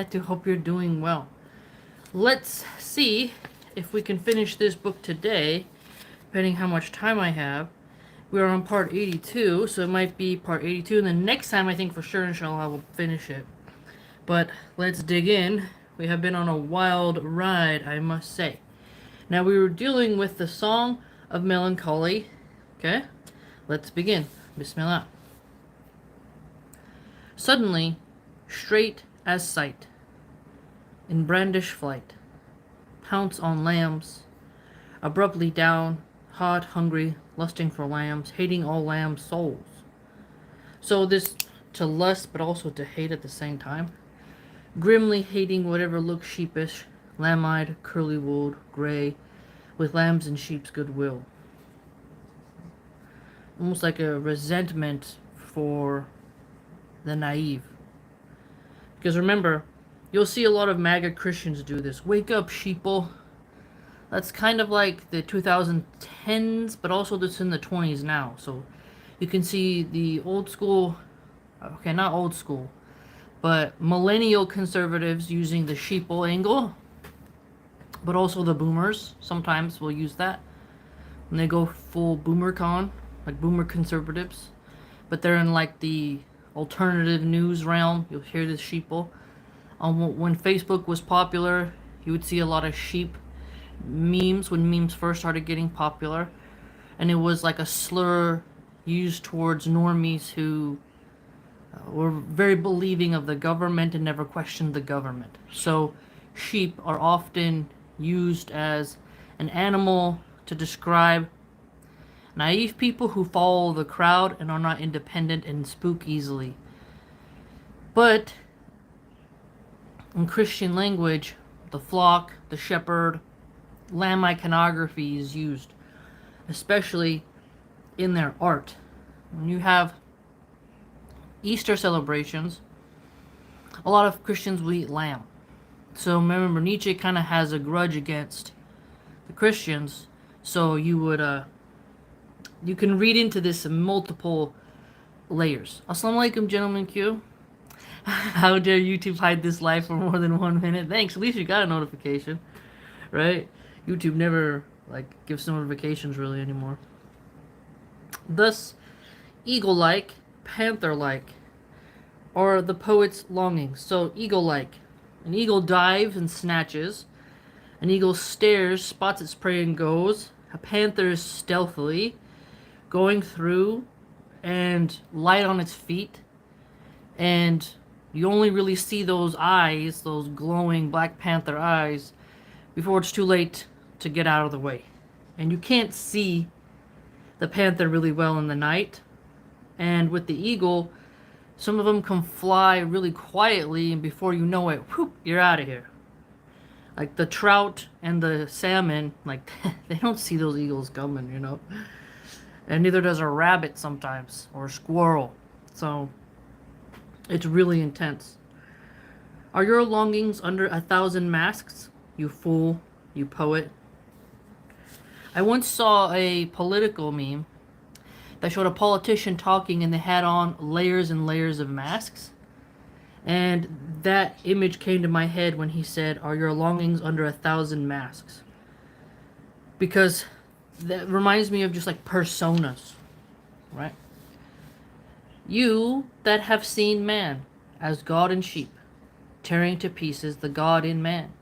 to hope you're doing well. Let's see if we can finish this book today, depending how much time I have. We're on part 82, so it might be part 82, and then next time I think for sure, inshallah, I will finish it. But let's dig in. We have been on a wild ride, I must say. Now we were dealing with the Song of Melancholy. Okay, let's begin. Bismillah. Suddenly, straight as sight, in brandish flight, pounce on lambs, abruptly down, hot, hungry, lusting for lambs, hating all lambs' souls. So this to lust, but also to hate at the same time. Grimly hating whatever looks sheepish, lamb-eyed, curly-wooled, gray, with lambs and sheep's goodwill. Almost like a resentment for the naive. Because remember, you'll see a lot of MAGA Christians do this. Wake up, sheeple. That's kind of like the 2010s, but also that's in the 20s now. So you can see the old school, okay, not old school, but millennial conservatives using the sheeple angle, but also the boomers sometimes will use that when they go full boomer con, like boomer conservatives, but they're in like the alternative news realm. You'll hear this sheeple. When Facebook was popular, you would see a lot of sheep memes when memes first started getting popular, and it was like a slur used towards normies who were very believing of the government and never questioned the government. So sheep are often used as an animal to describe naive people who follow the crowd and are not independent and spook easily. But in Christian language, the flock, the shepherd, lamb iconography is used, especially in their art. When you have Easter celebrations, a lot of Christians will eat lamb. So remember, Nietzsche kind of has a grudge against the Christians, so you would you can read into this in multiple layers. Assalamu alaikum, gentlemen Q. How dare YouTube hide this live for more than 1 minute? Thanks, at least you got a notification, right? YouTube never gives notifications really anymore. Thus, eagle-like, panther-like are the poet's longings. So eagle-like, an eagle dives and snatches, an eagle stares, spots its prey and goes. A panther is stealthily going through and light on its feet, and you only really see those eyes, those glowing Black Panther eyes, before it's too late to get out of the way. And you can't see the panther really well in the night. And with the eagle, some of them can fly really quietly, and before you know it, whoop, you're out of here. Like the trout and the salmon, they don't see those eagles coming, you know. And neither does a rabbit sometimes, or a squirrel. So it's really intense. Are your longings under 1,000 masks, you fool, you poet? I once saw a political meme that showed a politician talking and they had on layers and layers of masks. And that image came to my head when he said, are your longings under 1,000 masks? Because that reminds me of just like personas, right? You that have seen man as God and sheep, tearing to pieces the God in man,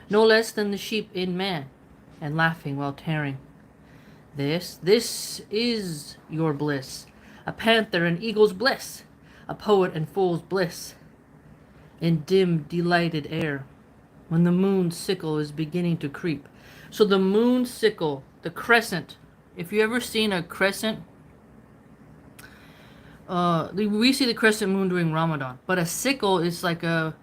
no less than the sheep in man, and laughing while tearing. This is your bliss, a panther and eagle's bliss, a poet and fool's bliss, in dim, delighted air, when the moon's sickle is beginning to creep. So the moon sickle, the crescent, if you ever seen a crescent, we see the crescent moon during Ramadan, but a sickle is like a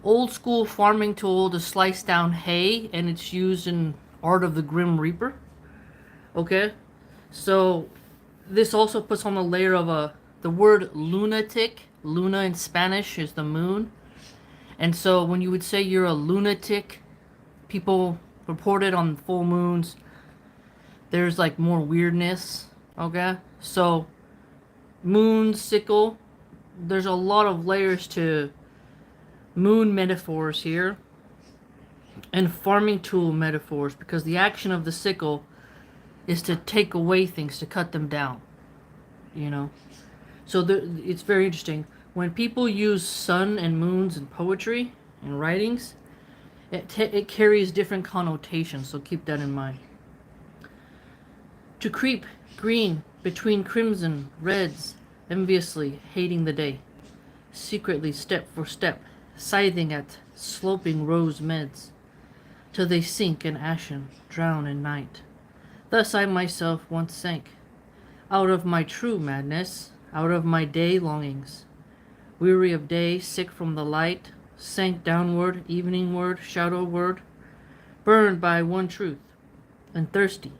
old school farming tool to slice down hay, and it's used in Art of the Grim Reaper. Okay, so this also puts on the layer of the word lunatic. Luna in Spanish is the moon, and so when you would say you're a lunatic, people reported on full moons, there's like more weirdness. Okay, so moon sickle, there's a lot of layers to moon metaphors here, and farming tool metaphors, because the action of the sickle is to take away things, to cut them down, you know. So it's very interesting. When people use sun and moons in poetry and writings, it carries different connotations, so keep that in mind. To creep green between crimson reds, enviously hating the day, secretly step for step, scything at sloping rose meds, till they sink in ashen, drown in night. Thus I myself once sank, out of my true madness, out of my day longings, weary of day, sick from the light, sank downward, eveningward, shadowward, burned by one truth, and thirsty.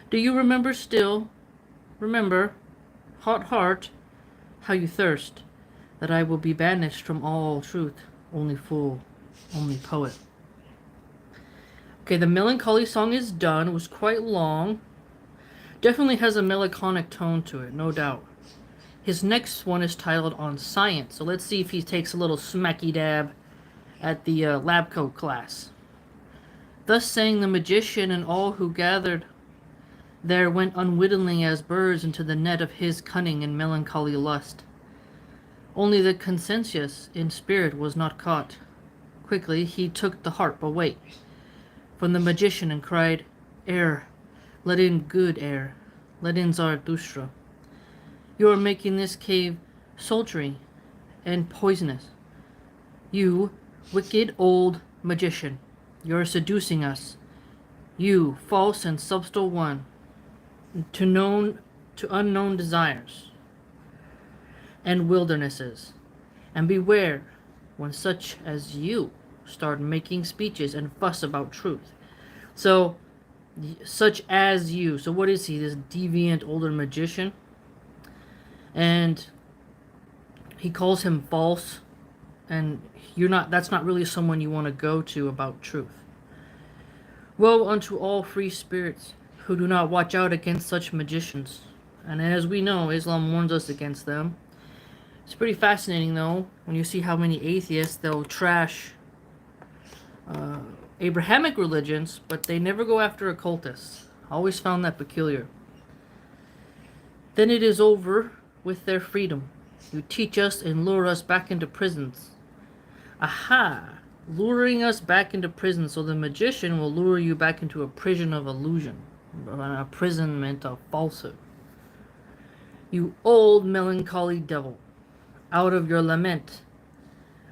Do you remember still, remember, hot heart, how you thirst, that I will be banished from all truth, only fool, only poet. Okay, the melancholy song is done. It was quite long. Definitely has a melancholic tone to it, no doubt. His next one is titled On Science. So let's see if he takes a little smacky dab at the lab coat class. Thus sang the magician, and all who gathered there went unwittingly as birds into the net of his cunning and melancholy lust. Only the conscientious in spirit was not caught. Quickly he took the harp away from the magician and cried, Air, let in good air, let in Zarathustra. You are making this cave sultry and poisonous. You, wicked old magician, you are seducing us. You, false and subtle one, to unknown desires and wildernesses. And beware when such as you start making speeches and fuss about truth. So, such as you. So what is he? This deviant older magician? And he calls him false, and that's not really someone you want to go to about truth. Woe unto all free spirits who do not watch out against such magicians. And as we know, Islam warns us against them. It's pretty fascinating, though, when you see how many atheists, they'll trash Abrahamic religions, but they never go after occultists. I always found that peculiar. Then it is over with their freedom. You teach us and lure us back into prisons. Aha! Luring us back into prison, so the magician will lure you back into a prison of illusion, an imprisonment of falsehood. You old melancholy devil, out of your lament,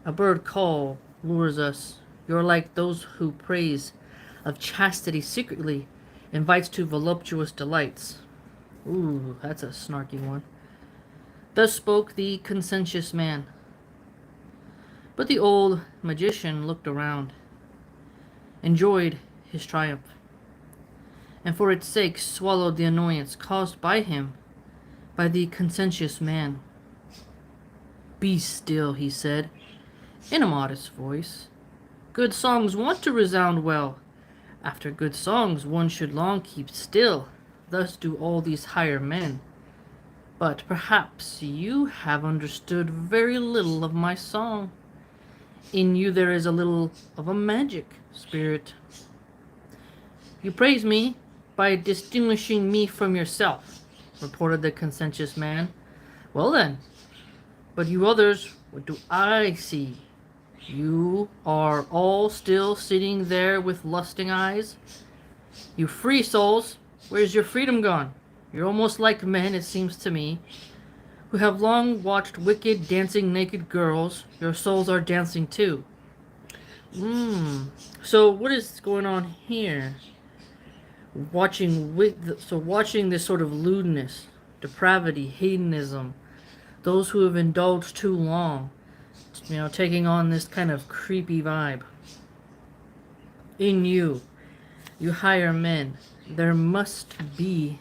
a bird call lures us. You're like those who praise of chastity secretly, invites to voluptuous delights. Ooh, that's a snarky one. Thus spoke the conscientious man. But the old magician looked around, enjoyed his triumph, and for its sake swallowed the annoyance caused by him, by the conscientious man. Be still, he said, in a modest voice. Good songs want to resound well. After good songs one should long keep still. Thus do all these higher men. But perhaps you have understood very little of my song. In you there is a little of a magic spirit. You praise me by distinguishing me from yourself, reported the conscientious man. Well then, but you others, what do I see? You are all still sitting there with lusting eyes. You free souls, where's your freedom gone? You're almost like men, it seems to me, who have long watched wicked dancing naked girls. Your souls are dancing too. So what is going on here? Watching this sort of lewdness, depravity, hedonism, those who have indulged too long, taking on this kind of creepy vibe. In you, you higher men, there must be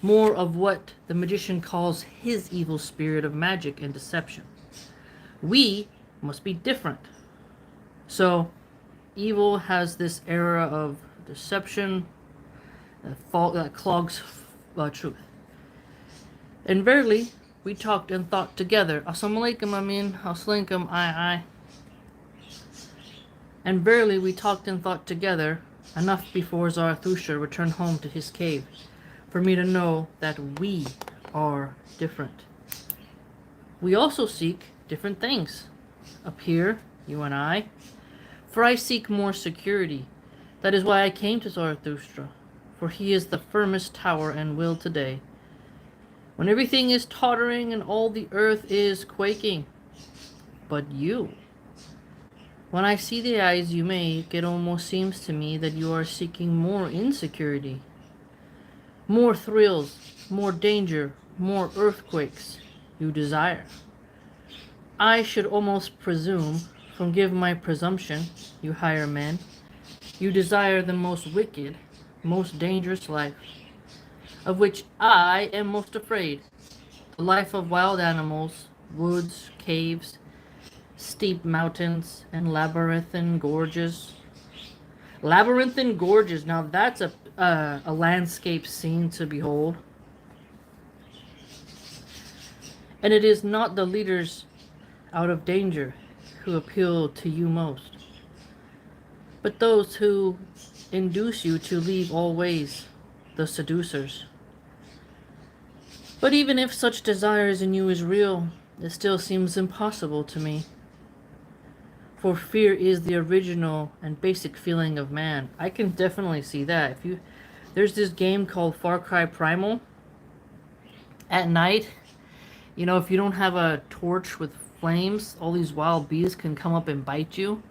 more of what the magician calls his evil spirit of magic and deception. We must be different. So, evil has this era of deception that clogs truth. And verily, we talked and thought together. Assalamu alaikum, Assalamu aye. And verily we talked and thought together enough before Zarathustra returned home to his cave, for me to know that we are different. We also seek different things. Up here, you and I. For I seek more security. That is why I came to Zarathustra, for he is the firmest tower and will today. When everything is tottering and all the earth is quaking. But you, when I see the eyes you make, it almost seems to me that you are seeking more insecurity. More thrills, more danger, more earthquakes you desire. I should almost presume, forgive my presumption, you higher men, you desire the most wicked, most dangerous life, of which I am most afraid. The life of wild animals, woods, caves, steep mountains, and labyrinthine gorges. Labyrinthine gorges, now that's a landscape scene to behold. And it is not the leaders out of danger who appeal to you most, but those who induce you to leave all ways, the seducers. But even if such desires in you is real, it still seems impossible to me. For fear is the original and basic feeling of man. I can definitely see that. There's this game called Far Cry Primal. At night, if you don't have a torch with flames, all these wild beasts can come up and bite you.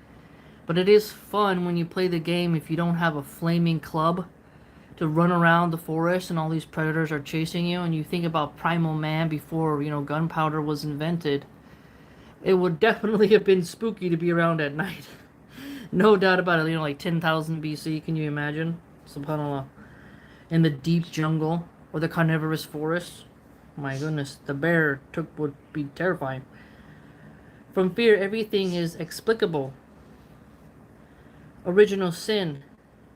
But it is fun when you play the game if you don't have a flaming club to run around the forest and all these predators are chasing you, and you think about primal man before, gunpowder was invented. It would definitely have been spooky to be around at night. No doubt about it. Like 10,000 BC, can you imagine? SubhanAllah. In the deep jungle or the carnivorous forest. My goodness, the bear would be terrifying. From fear, everything is explicable. Original sin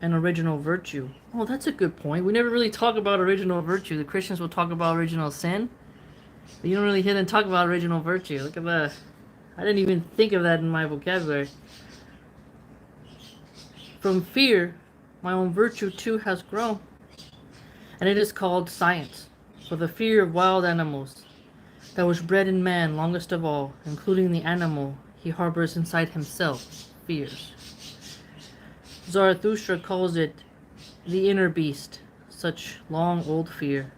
and original virtue. Oh, that's a good point. We never really talk about original virtue. The Christians will talk about original sin, but you don't really hear them talk about original virtue. Look at that. I didn't even think of that in my vocabulary. From fear, my own virtue too has grown, and it is called science. For the fear of wild animals, that was bred in man longest of all, including the animal he harbors inside himself, fears. Zarathustra calls it the inner beast, such long old fear.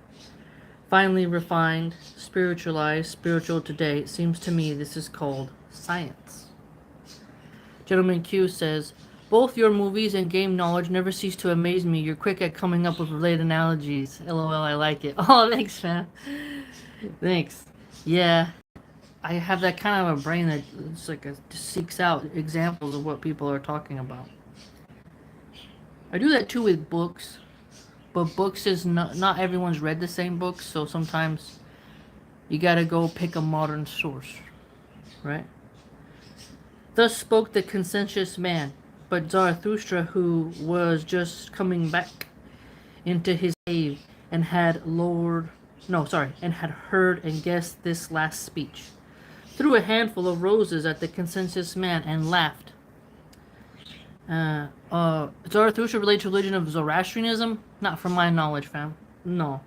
Finally refined, spiritualized, spiritual today, it seems to me this is called science. Gentleman Q says, both your movies and game knowledge never cease to amaze me. You're quick at coming up with related analogies. LOL, I like it. Oh, thanks, man. Thanks. Yeah, I have that kind of a brain that just seeks out examples of what people are talking about. I do that too with books, but books is not everyone's read the same books, so sometimes you gotta go pick a modern source, right? Thus spoke the conscientious man, but Zarathustra, who was just coming back into his cave and had heard and guessed this last speech, threw a handful of roses at the conscientious man and laughed. Zarathustra relates to religion of Zoroastrianism? Not from my knowledge, fam. No.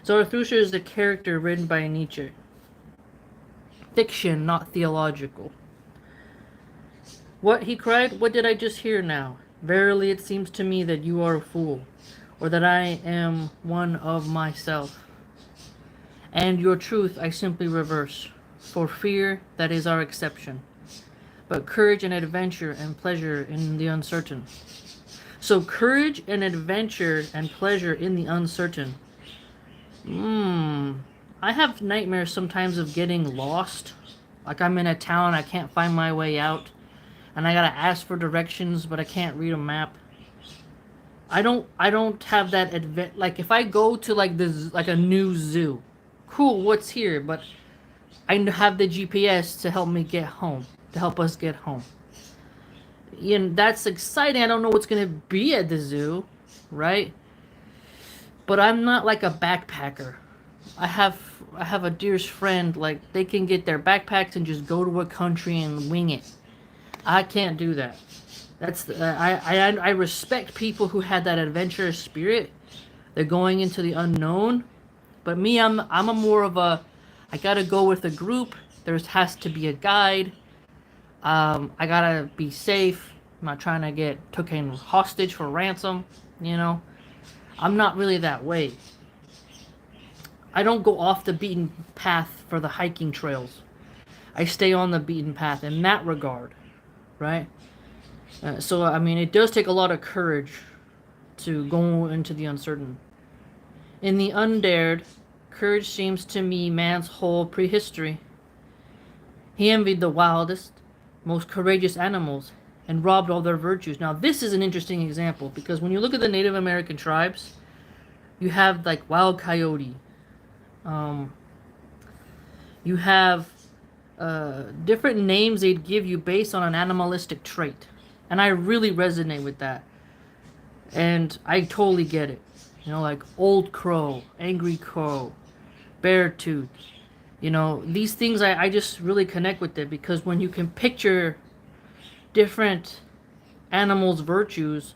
Zarathustra is the character written by Nietzsche. Fiction, not theological. What, he cried, what did I just hear now? Verily it seems to me that you are a fool, or that I am one of myself. And your truth I simply reverse. For fear, that is our exception. But courage and adventure and pleasure in the uncertain. So courage and adventure and pleasure in the uncertain. I have nightmares sometimes of getting lost. Like I'm in a town, I can't find my way out. And I gotta ask for directions, but I can't read a map. I don't have that like if I go to like a new zoo. Cool, what's here? But I have the GPS to help me get home. To help us get home. And that's exciting. I don't know what's going to be at the zoo, right? But I'm not like a backpacker. I have a dearest friend, like they can get their backpacks and just go to a country and wing it. I can't do that. I respect people who had that adventurous spirit. They're going into the unknown, but me, I'm a more of a, I gotta go with a group. There has to be a guide. I gotta be safe. I'm not trying to get taken hostage for ransom. You know, I'm not really that way. I don't go off the beaten path for the hiking trails. I stay on the beaten path in that regard, right? So I mean, it does take a lot of courage to go into the uncertain. In the undared, courage seems to me man's whole prehistory. He envied the wildest, most courageous animals and robbed all their virtues. Now, this is an interesting example because when you look at the Native American tribes, you have like wild coyote. Um, you have different names they'd give you based on an animalistic trait. And I really resonate with that. And I totally get it. You know, like old crow, angry crow, bear tooth. You know, these things I just really connect with it because when you can picture different animals' virtues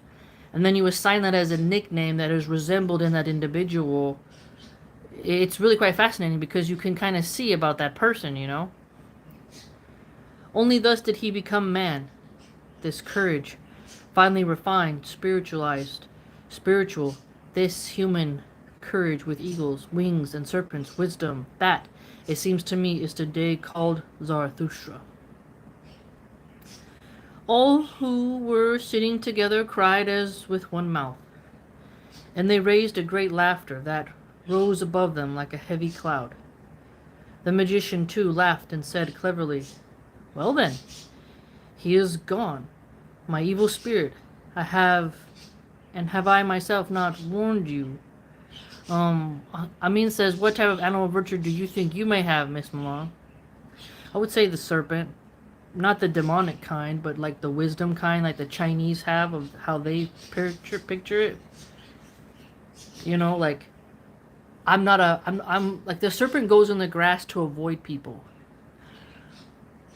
and then you assign that as a nickname that is resembled in that individual, it's really quite fascinating because you can kind of see about that person, you know? Only thus did he become man. This courage, finely refined, spiritualized, spiritual, this human courage with eagles, wings, and serpents, wisdom, that, it seems to me, is today called Zarathustra. All who were sitting together cried as with one mouth, and they raised a great laughter that rose above them like a heavy cloud. The magician, too, laughed and said cleverly, "Well then, he is gone. My evil spirit, have I myself not warned you?" Amin says, "What type of animal virtue do you think you may have, Miss Malone?" I would say the serpent. Not the demonic kind, but like the wisdom kind, like the Chinese have of how they picture it. You know, like I'm like the serpent goes in the grass to avoid people.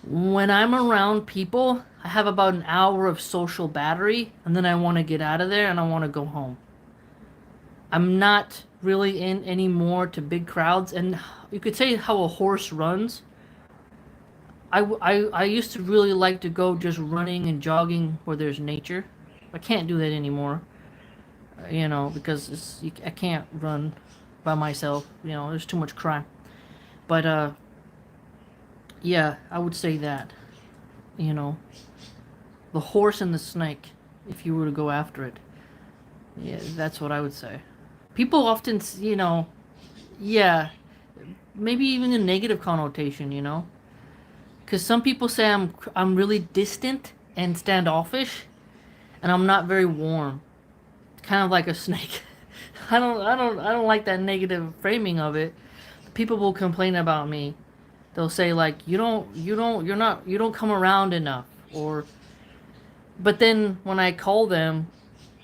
When I'm around people, I have about an hour of social battery, and then I want to get out of there and I want to go home. I'm not really in anymore to big crowds, and you could say how a horse runs. I used to really like to go just running and jogging where there's nature. I can't do that anymore, you know, because I can't run by myself. You know, there's too much crime. But yeah, I would say that. You know, the horse and the snake. If you were to go after it, yeah, that's what I would say. People often, you know, yeah, maybe even a negative connotation. You know. Because some people say I'm really distant and standoffish, and I'm not very warm. Kind of like a snake. I don't like that negative framing of it. People will complain about me. They'll say like you don't come around enough, or but then when I call them,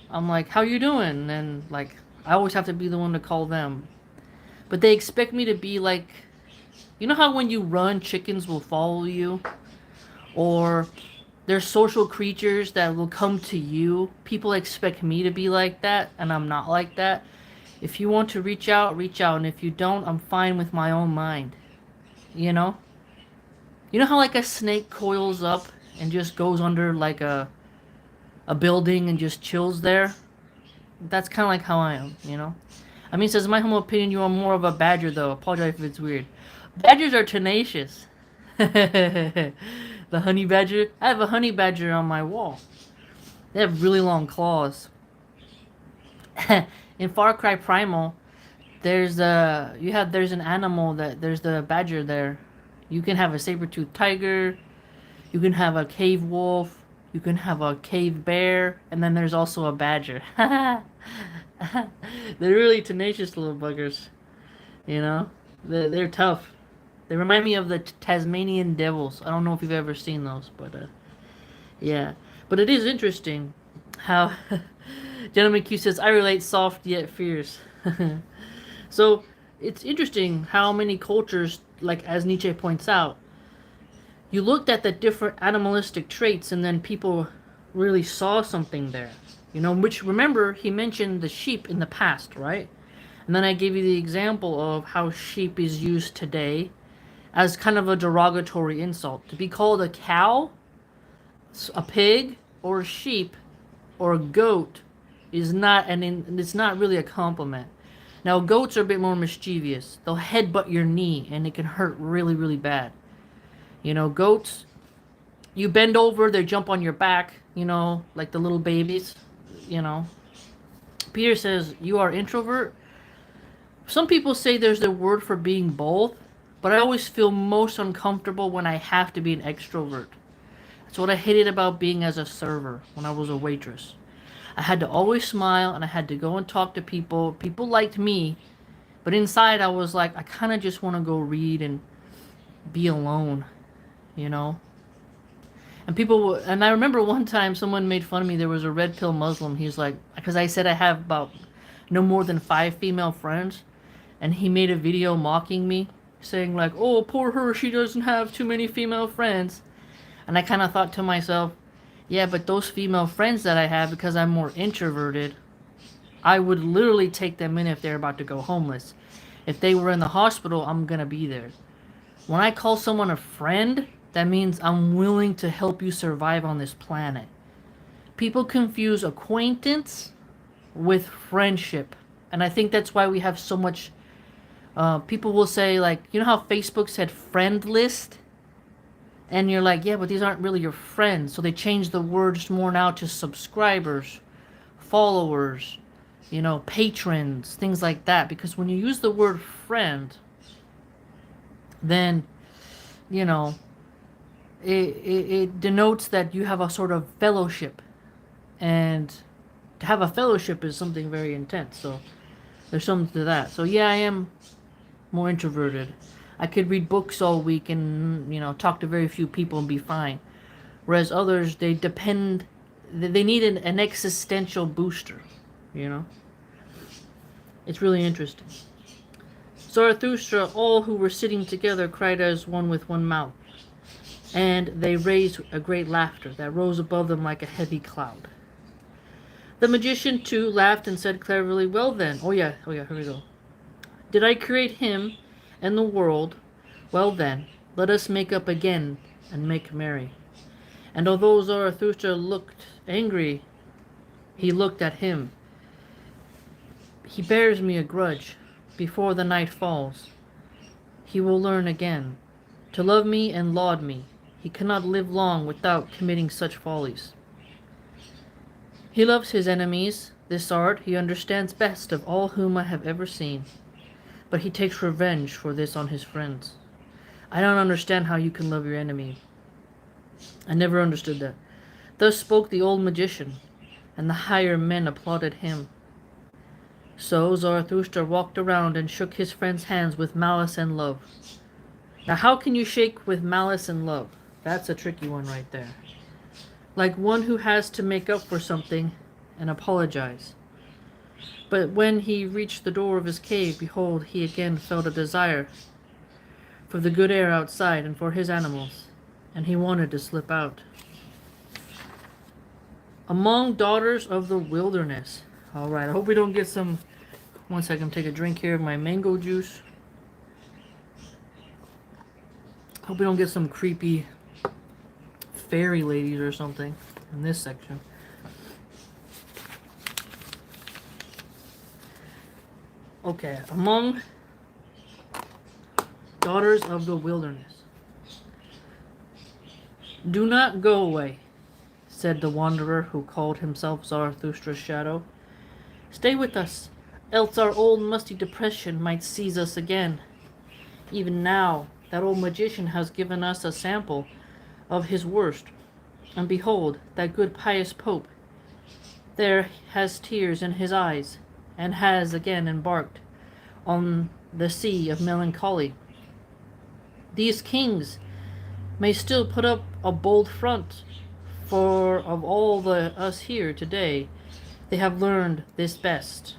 I'm like, "How you doing?" And like I always have to be the one to call them. But they expect me to be like, you know how when you run, chickens will follow you? Or there's social creatures that will come to you. People expect me to be like that, and I'm not like that. If you want to reach out, reach out. And if you don't, I'm fine with my own mind. You know? You know how like a snake coils up and just goes under like a building and just chills there? That's kind of like how I am, you know? I mean, says, in my humble opinion, you are more of a badger, though. Apologize if it's weird. Badgers are tenacious. The honey badger. I have a honey badger on my wall. They have really long claws. In Far Cry Primal, there's an animal there's the badger there. You can have a saber-toothed tiger. You can have a cave wolf. You can have a cave bear, and then there's also a badger. They're really tenacious little buggers. You know, they're tough. They remind me of the Tasmanian devils. I don't know if you've ever seen those, but yeah. But it is interesting how Gentleman Q says, "I relate soft yet fierce." So it's interesting how many cultures, like as Nietzsche points out, you looked at the different animalistic traits and then people really saw something there. You know, which remember he mentioned the sheep in the past, right? And then I gave you the example of how sheep is used today as kind of a derogatory insult. To be called a cow, a pig, or a sheep, or a goat is not it's not really a compliment. Now goats are a bit more mischievous. They'll headbutt your knee and it can hurt really, really bad. You know, goats, you bend over, they jump on your back, you know, like the little babies, you know. Peter says, you are introvert. Some people say there's a word for being both, but I always feel most uncomfortable when I have to be an extrovert. That's what I hated about being as a server when I was a waitress. I had to always smile and I had to go and talk to people. People liked me, but inside I was like, I kind of just want to go read and be alone, you know? And I remember one time someone made fun of me. There was a red pill Muslim. He's like, because I said I have about no more than 5 female friends, and he made a video mocking me, saying like, oh, poor her, she doesn't have too many female friends. And I kind of thought to myself, yeah, but those female friends that I have, because I'm more introverted, I would literally take them in if they're about to go homeless. If they were in the hospital, I'm gonna be there. When I call someone a friend, that means I'm willing to help you survive on this planet. People confuse acquaintance with friendship. And I think that's why we have so much... people will say, like, you know how Facebook said friend list? And you're like, yeah, but these aren't really your friends. So they changed the words more now to subscribers, followers, you know, patrons, things like that. Because when you use the word friend, then, you know, it denotes that you have a sort of fellowship. And to have a fellowship is something very intense. So there's something to that. So yeah, I am more introverted. I could read books all week and, you know, talk to very few people and be fine. Whereas others, they need an existential booster, you know? It's really interesting. Zarathustra, all who were sitting together cried as one with one mouth. And they raised a great laughter that rose above them like a heavy cloud. The magician, too, laughed and said cleverly, well then, oh yeah, here we go. Did I create him and the world? Well then, let us make up again and make merry. And although Zarathustra looked angry, he looked at him. He bears me a grudge. Before the night falls, he will learn again to love me and laud me. He cannot live long without committing such follies. He loves his enemies. This art he understands best of all whom I have ever seen. But he takes revenge for this on his friends. I don't understand how you can love your enemy. I never understood that. Thus spoke the old magician, and the higher men applauded him. So Zarathustra walked around and shook his friends' hands with malice and love. Now how can you shake with malice and love? That's a tricky one right there. Like one who has to make up for something and apologize. But when he reached the door of his cave, behold, he again felt a desire for the good air outside and for his animals, and he wanted to slip out. Among daughters of the wilderness. Alright, I hope we don't get some... One second, take a drink here of my mango juice. Hope we don't get some creepy fairy ladies or something in this section. Okay, among daughters of the wilderness. Do not go away, said the wanderer who called himself Zarathustra's shadow. Stay with us, else our old musty depression might seize us again. Even now, that old magician has given us a sample of his worst. And behold, that good pious Pope there has tears in his eyes, and has again embarked on the sea of melancholy. These kings may still put up a bold front, for of all us here today, they have learned this best.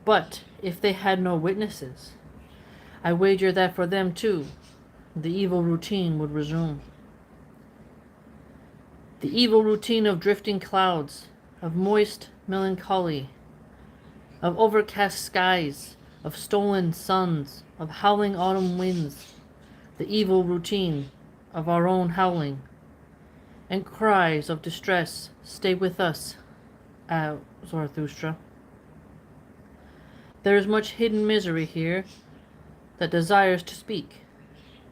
But if they had no witnesses, I wager that for them too, the evil routine would resume. The evil routine of drifting clouds, of moist melancholy, of overcast skies, of stolen suns, of howling autumn winds, the evil routine of our own howling, and cries of distress stay with us, Zarathustra. There is much hidden misery here that desires to speak,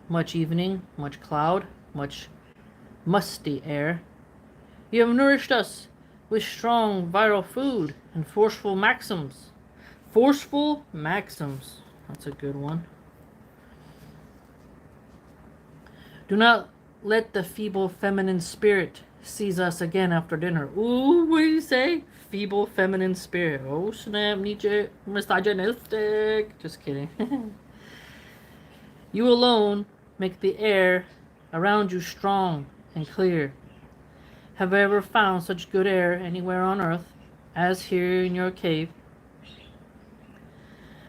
much evening, much cloud, much musty air. You have nourished us with strong viral food and forceful maxims. Forceful maxims. That's a good one. Do not let the feeble feminine spirit seize us again after dinner. Ooh, what do you say? Feeble feminine spirit. Oh snap, Nietzsche, misogynistic. Just kidding. You alone make the air around you strong and clear. Have I ever found such good air anywhere on earth as here in your cave?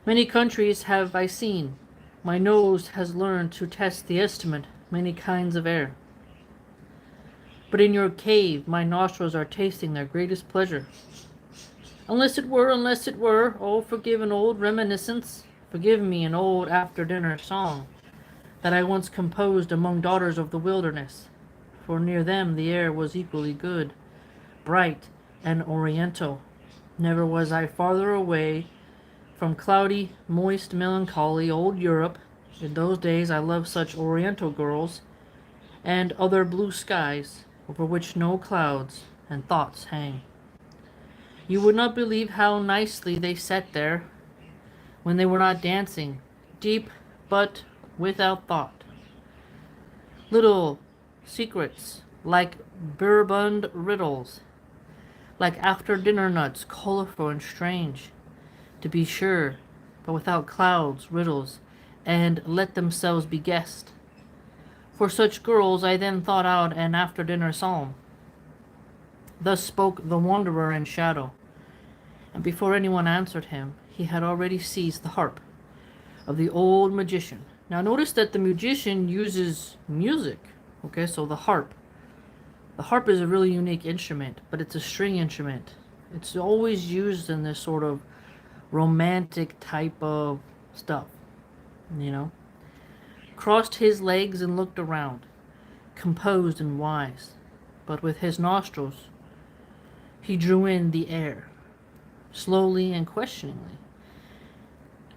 Many countries have I seen. My nose has learned to test the estimate many kinds of air. But in your cave my nostrils are tasting their greatest pleasure. Unless it were, oh forgive an old reminiscence, forgive me an old after-dinner song that I once composed among daughters of the wilderness, for near them the air was equally good, bright, and oriental. Never was I farther away from cloudy, moist, melancholy old Europe. In those days I loved such oriental girls, and other blue skies, over which no clouds and thoughts hang. You would not believe how nicely they sat there, when they were not dancing, deep but without thought. Little secrets, like burrbund riddles, like after-dinner nuts, colorful and strange, to be sure, but without clouds, riddles, and let themselves be guessed. For such girls I then thought out an after-dinner psalm. Thus spoke the wanderer in shadow, and before anyone answered him, he had already seized the harp of the old magician. Now notice that the magician uses music. Okay, so the harp. The harp is a really unique instrument, but it's a string instrument. It's always used in this sort of romantic type of stuff, you know. Crossed his legs and looked around, composed and wise, but with his nostrils he drew in the air, slowly and questioningly,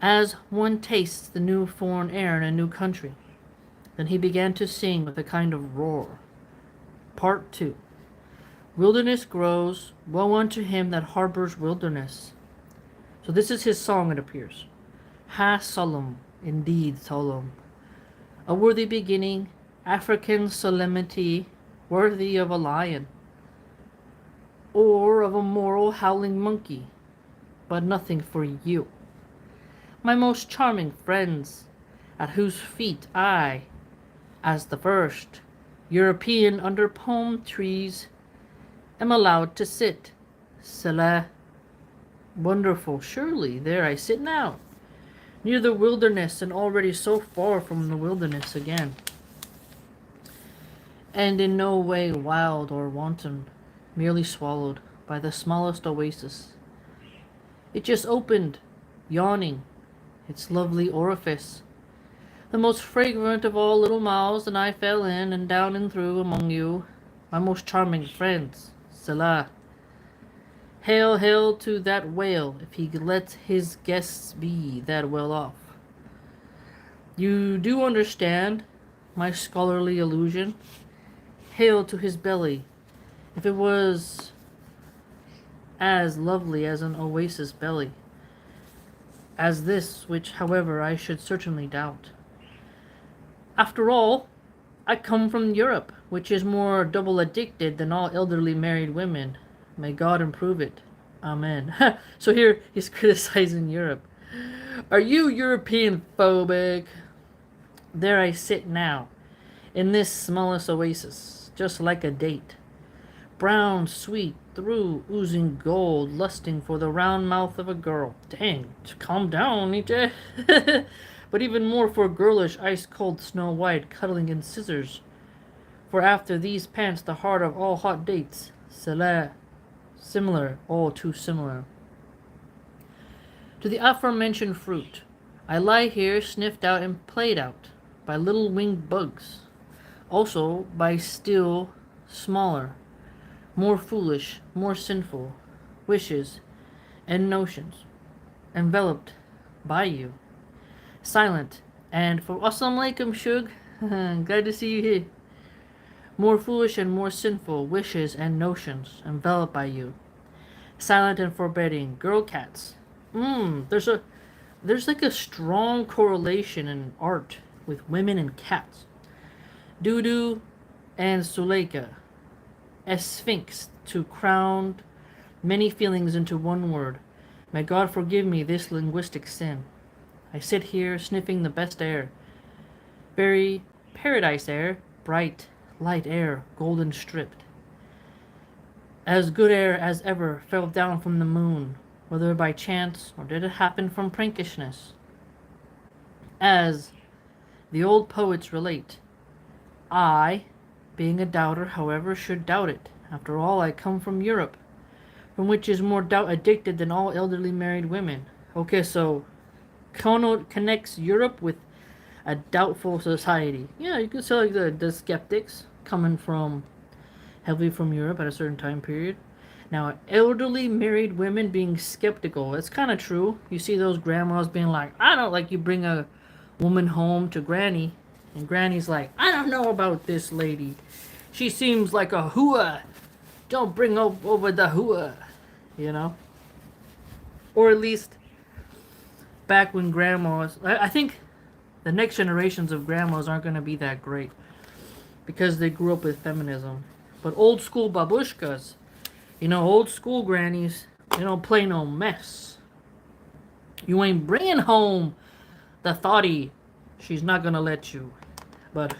as one tastes the new foreign air in a new country. Then he began to sing with a kind of roar. Part 2. Wilderness grows, woe unto him that harbors wilderness. So this is his song, it appears. Ha solemn, indeed solemn. A worthy beginning, African solemnity, worthy of a lion, or of a moral howling monkey, but nothing for you, my most charming friends, at whose feet I, as the first European under palm trees, am allowed to sit. Cela, wonderful, surely, there I sit now, near the wilderness, and already so far from the wilderness again, and in no way wild or wanton, merely swallowed by the smallest oasis. It just opened, yawning, its lovely orifice, the most fragrant of all little mouths, and I fell in and down and through among you, my most charming friends. Selah. Hail, hail to that whale, if he lets his guests be that well off. You do understand my scholarly allusion? Hail to his belly, if it was as lovely as an oasis belly, as this, which, however, I should certainly doubt. After all, I come from Europe, which is more double addicted than all elderly married women. May God improve it. Amen. So here he's criticizing Europe. Are you European phobic? There I sit now, in this smallest oasis, just like a date, brown, sweet, through oozing gold, lusting for the round mouth of a girl. Dang, calm down, Nietzsche. But even more for girlish, ice-cold Snow White, cuddling in scissors. For after these pants, the heart of all hot dates, similar, all too similar. To the aforementioned fruit, I lie here sniffed out and played out by little winged bugs, also by still smaller, more foolish, more sinful wishes and notions, enveloped by you, silent, and for Assalamu alaikum, Shug, glad to see you here. More foolish and more sinful wishes and notions, enveloped by you, silent and forbidding, girl cats. There's like a strong correlation in art with women and cats. Dudu and Suleika, a sphinx to crown many feelings into one word. May God forgive me this linguistic sin. I sit here sniffing the best air, very paradise air, bright, light air, golden stripped. As good air as ever fell down from the moon, whether by chance or did it happen from prankishness. As the old poets relate, I, being a doubter, however, should doubt it. After all, I come from Europe, from which is more doubt addicted than all elderly married women. Okay, so Kono connects Europe with a doubtful society. Yeah, you could say like the skeptics coming from heavily from Europe at a certain time period. Now, elderly married women being skeptical. It's kind of true. You see those grandmas being like, I don't like you bring a woman home to Granny. And Granny's like, I don't know about this lady. She seems like a hooah. Don't bring over the hooah. You know? Or at least back when grandmas... I think the next generations of grandmas aren't going to be that great. Because they grew up with feminism. But old school babushkas... You know, old school grannies, they don't play no mess. You ain't bringing home the thotty. She's not gonna let you. But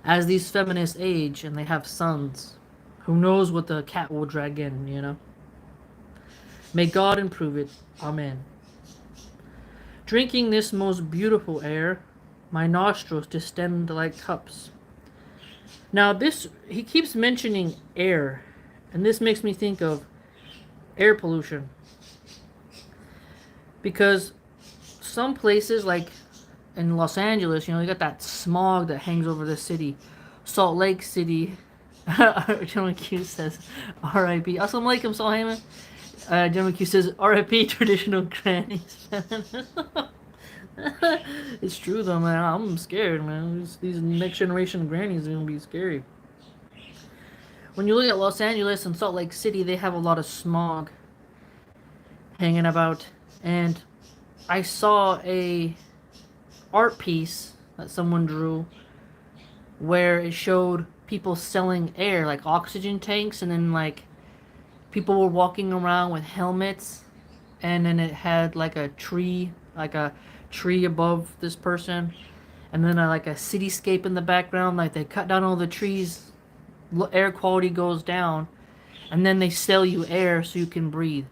as these feminists age and they have sons, who knows what the cat will drag in, you know? May God improve it. Amen. Drinking this most beautiful air, my nostrils distend like cups. Now this, he keeps mentioning air. And this makes me think of air pollution. Because some places, like in Los Angeles, you know, you got that smog that hangs over the city. Salt Lake City. Gentleman Q says R.I.P. Assalamu alaikum, Salhayman. Gentleman Q says R.I.P. traditional grannies. It's true though, man. I'm scared, man. These next generation grannies are going to be scary. When you look at Los Angeles and Salt Lake City, they have a lot of smog hanging about. And I saw a art piece that someone drew where it showed people selling air, like oxygen tanks, and then like people were walking around with helmets, and then it had like a tree above this person, and then like a cityscape in the background, like they cut down all the trees. Air quality goes down, and then they sell you air so you can breathe.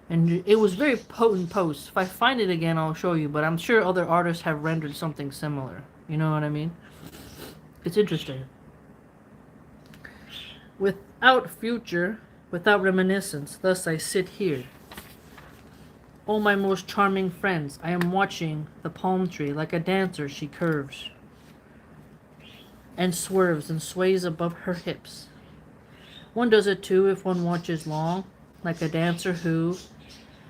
And it was very potent post. If I find it again, I'll show you, but I'm sure other artists have rendered something similar. You know what I mean? It's interesting. Without future, without reminiscence, thus I sit here. Oh, my most charming friends, I am watching the palm tree. Like a dancer, she curves and swerves and sways above her hips. One does it too if one watches long, like a dancer who,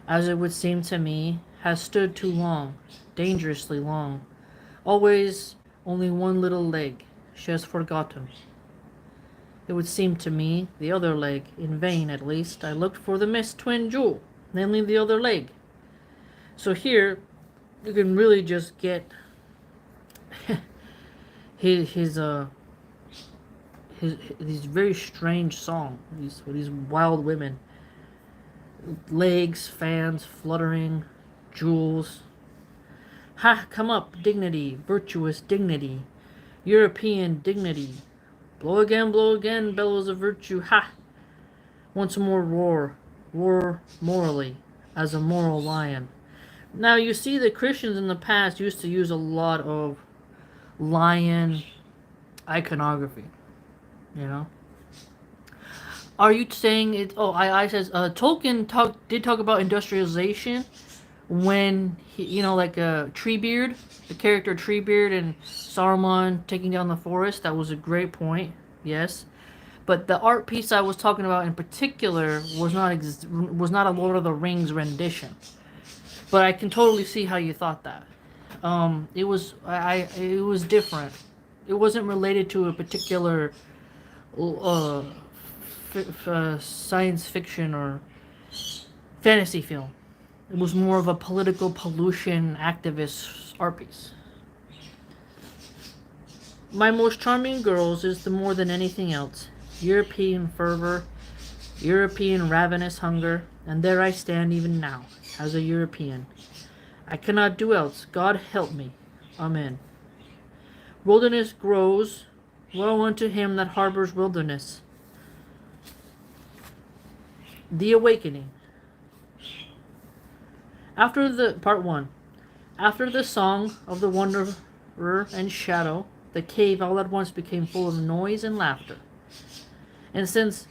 as it would seem to me, has stood too long, dangerously long. Always only one little leg she has forgotten. It would seem to me, the other leg, in vain at least, I looked for the missed twin jewel, namely the other leg. So here, you can really just get his very strange song, these wild women, legs, fans, fluttering, jewels. Ha, come up, dignity, virtuous dignity, European dignity. Blow again, bellows of virtue, ha, once more roar morally, as a moral lion. Now you see the Christians in the past used to use a lot of lion iconography, you know? Are you saying it? Oh, I says Tolkien did talk about industrialization when he, like Treebeard, the character Treebeard and Saruman taking down the forest. That was a great point. Yes, but the art piece I was talking about in particular was not a Lord of the Rings rendition. But I can totally see how you thought that. It was different. It wasn't related to a particular uh, science fiction or fantasy film. It was more of a political pollution activist art piece. My most charming girls is the more than anything else. European fervor, European ravenous hunger, and there I stand even now, as a European. I cannot do else. God help me. Amen. Wilderness grows. Woe unto him that harbors wilderness. The Awakening. After the part 1. After the song of the wanderer and shadow, the cave all at once became full of noise and laughter. And since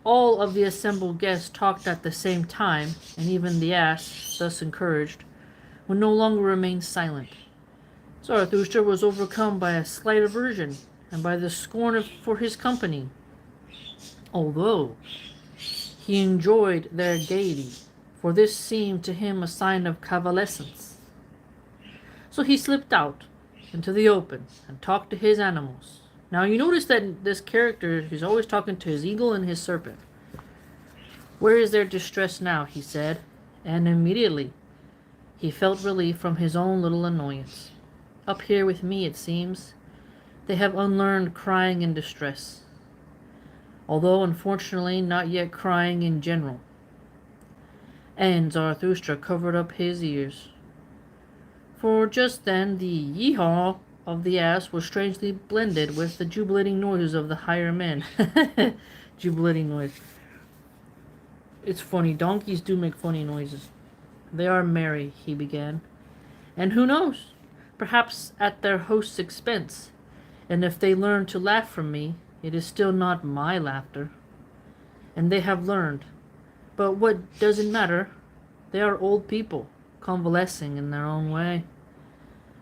all of the assembled guests talked at the same time, and even the ass, thus encouraged, would no longer remain silent, Zarathustra was overcome by a slight aversion and by the scorn for his company, although he enjoyed their gaiety, for this seemed to him a sign of convalescence. So he slipped out into the open and talked to his animals. Now you notice that this character is always talking to his eagle and his serpent. Where is their distress now? He said, and immediately he felt relief from his own little annoyance. Up here with me, it seems, they have unlearned crying in distress, although unfortunately not yet crying in general. And Zarathustra covered up his ears, for just then the yee-haw of the ass was strangely blended with the jubilating noises of the higher men. Jubilating noise. It's funny, donkeys do make funny noises. They are merry, he began, and who knows, perhaps at their host's expense, and if they learn to laugh from me, it is still not my laughter. And they have learned. But what does it matter? They are old people, convalescing in their own way,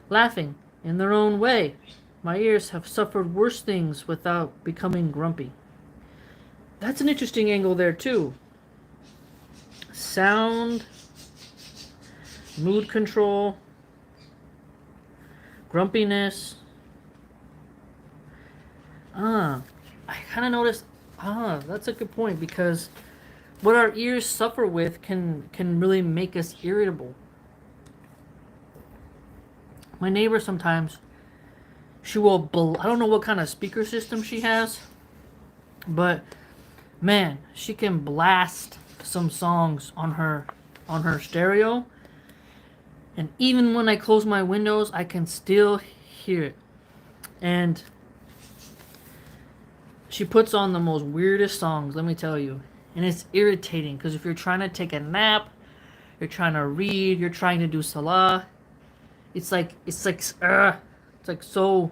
laughing in their own way. My ears have suffered worse things without becoming grumpy. That's an interesting angle there too. Sound, mood control, grumpiness. I kind of noticed, that's a good point, because what our ears suffer with can really make us irritable. My neighbor sometimes, she will, I don't know what kind of speaker system she has, but man, she can blast some songs on her stereo, and even when I close my windows, I can still hear it. And she puts on the most weirdest songs, let me tell you. And it's irritating, because if you're trying to take a nap, you're trying to read, you're trying to do salah, it's like so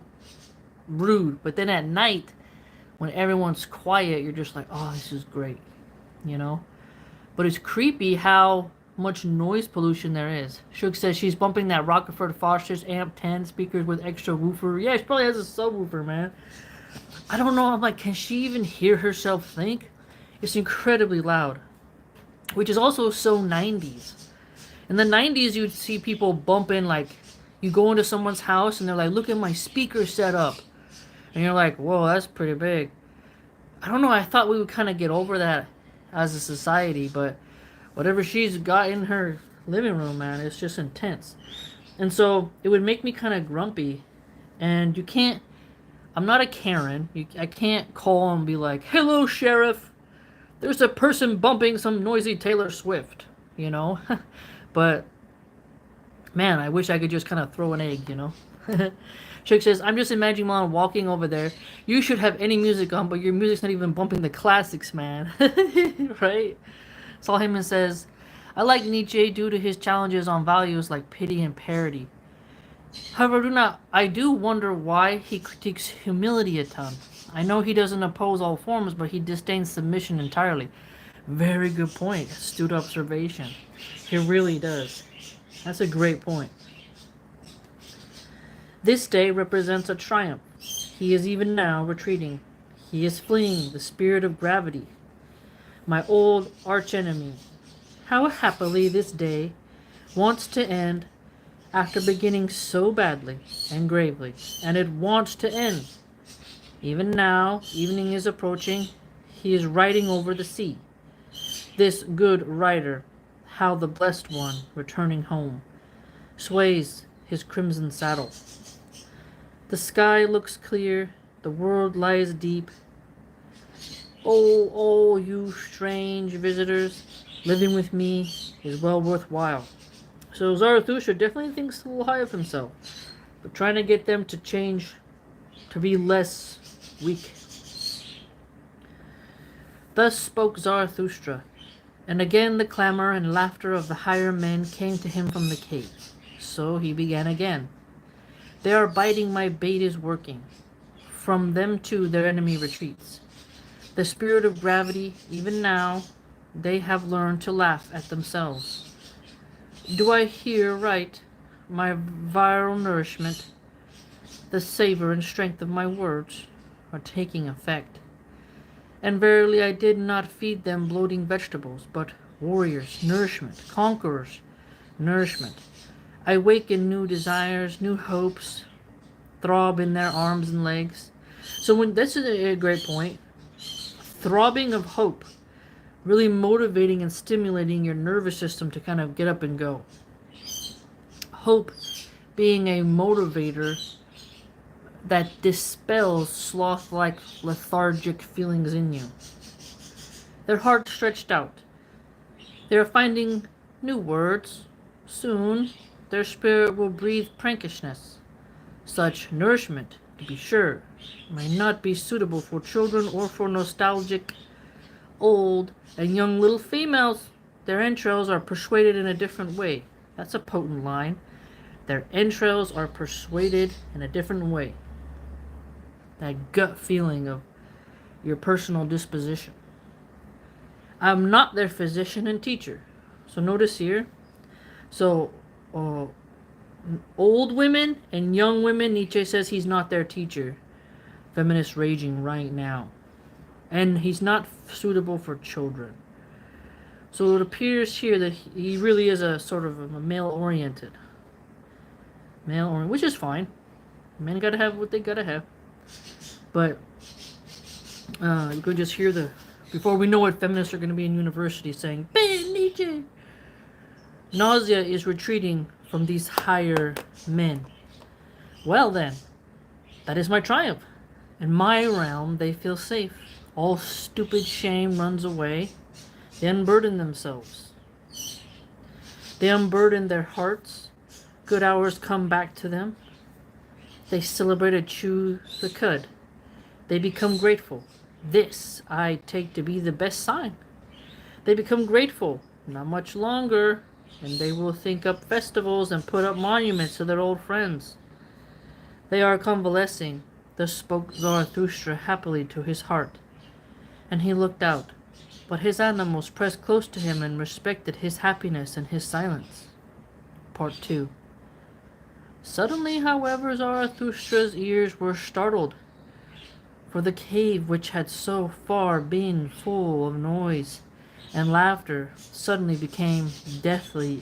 rude. But then at night, when everyone's quiet, you're just like, oh, this is great, you know? But it's creepy how much noise pollution there is. Shook says she's bumping that Rockefeller Foster's Amp 10 speakers with extra woofer. Yeah, she probably has a subwoofer, man. I don't know, I'm like, can she even hear herself think? It's incredibly loud. Which is also so 90s. In the 90s, you'd see people bumping, like, you go into someone's house and they're like, look at my speaker setup. And you're like, whoa, that's pretty big. I don't know, I thought we would kind of get over that as a society, but whatever she's got in her living room, man, it's just intense. And so it would make me kind of grumpy. And you can't, I'm not a Karen. I can't call and be like, hello, sheriff. There's a person bumping some noisy Taylor Swift, you know? But, man, I wish I could just kind of throw an egg, you know? Chick says, I'm just imagining Milan walking over there. You should have any music on, but your music's not even bumping the classics, man. Right? Saul Heyman says, I like Nietzsche due to his challenges on values like pity and parody. However, I do wonder why he critiques humility a ton. I know he doesn't oppose all forms, but he disdains submission entirely. Very good point. Astute observation. He really does. That's a great point. This day represents a triumph. He is even now retreating. He is fleeing the spirit of gravity. My old archenemy. How happily this day wants to end after beginning so badly and gravely, and it wants to end. Even now, evening is approaching. He is riding over the sea. This good rider, how the blessed one, returning home, sways his crimson saddle. The sky looks clear, the world lies deep. Oh, you strange visitors, living with me is well worthwhile. So Zarathustra definitely thinks a little high of himself, but trying to get them to change, to be less weak. Thus spoke Zarathustra, and again the clamor and laughter of the higher men came to him from the cave. So he began again. They are biting, my bait is working. From them too their enemy retreats. The spirit of gravity, even now, they have learned to laugh at themselves. Do I hear right, my viral nourishment? The savor and strength of my words are taking effect. And verily I did not feed them bloating vegetables, but warriors, nourishment, conquerors, nourishment. I waken new desires, new hopes, throb in their arms and legs. So when this is a great point, throbbing of hope, really motivating and stimulating your nervous system to kind of get up and go. Hope being a motivator that dispels sloth-like lethargic feelings in you. Their hearts stretched out. They are finding new words. Soon their spirit will breathe prankishness. Such nourishment, to be sure, may not be suitable for children or for nostalgic old and young little females. Their entrails are persuaded in a different way. That's a potent line. Their entrails are persuaded in a different way. That gut feeling of your personal disposition. I'm not their physician and teacher. So notice here. So old women and young women, Nietzsche says he's not their teacher. Feminist raging right now. And he's not suitable for children. So it appears here that he really is a sort of a male-oriented. Male-oriented, which is fine. Men gotta have what they gotta have. But you could just hear before we know it, feminists are going to be in university saying, ban Nietzsche! Nausea is retreating from these higher men. Well then, that is my triumph. In my realm, they feel safe. All stupid shame runs away. They unburden themselves. They unburden their hearts. Good hours come back to them. They celebrate and chew the cud. They become grateful. This I take to be the best sign. They become grateful. Not much longer. And they will think up festivals and put up monuments to their old friends. They are convalescing. Thus spoke Zarathustra happily to his heart. And he looked out. But his animals pressed close to him and respected his happiness and his silence. Part 2. Suddenly, however, Zarathustra's ears were startled. For the cave, which had so far been full of noise and laughter, suddenly became deathly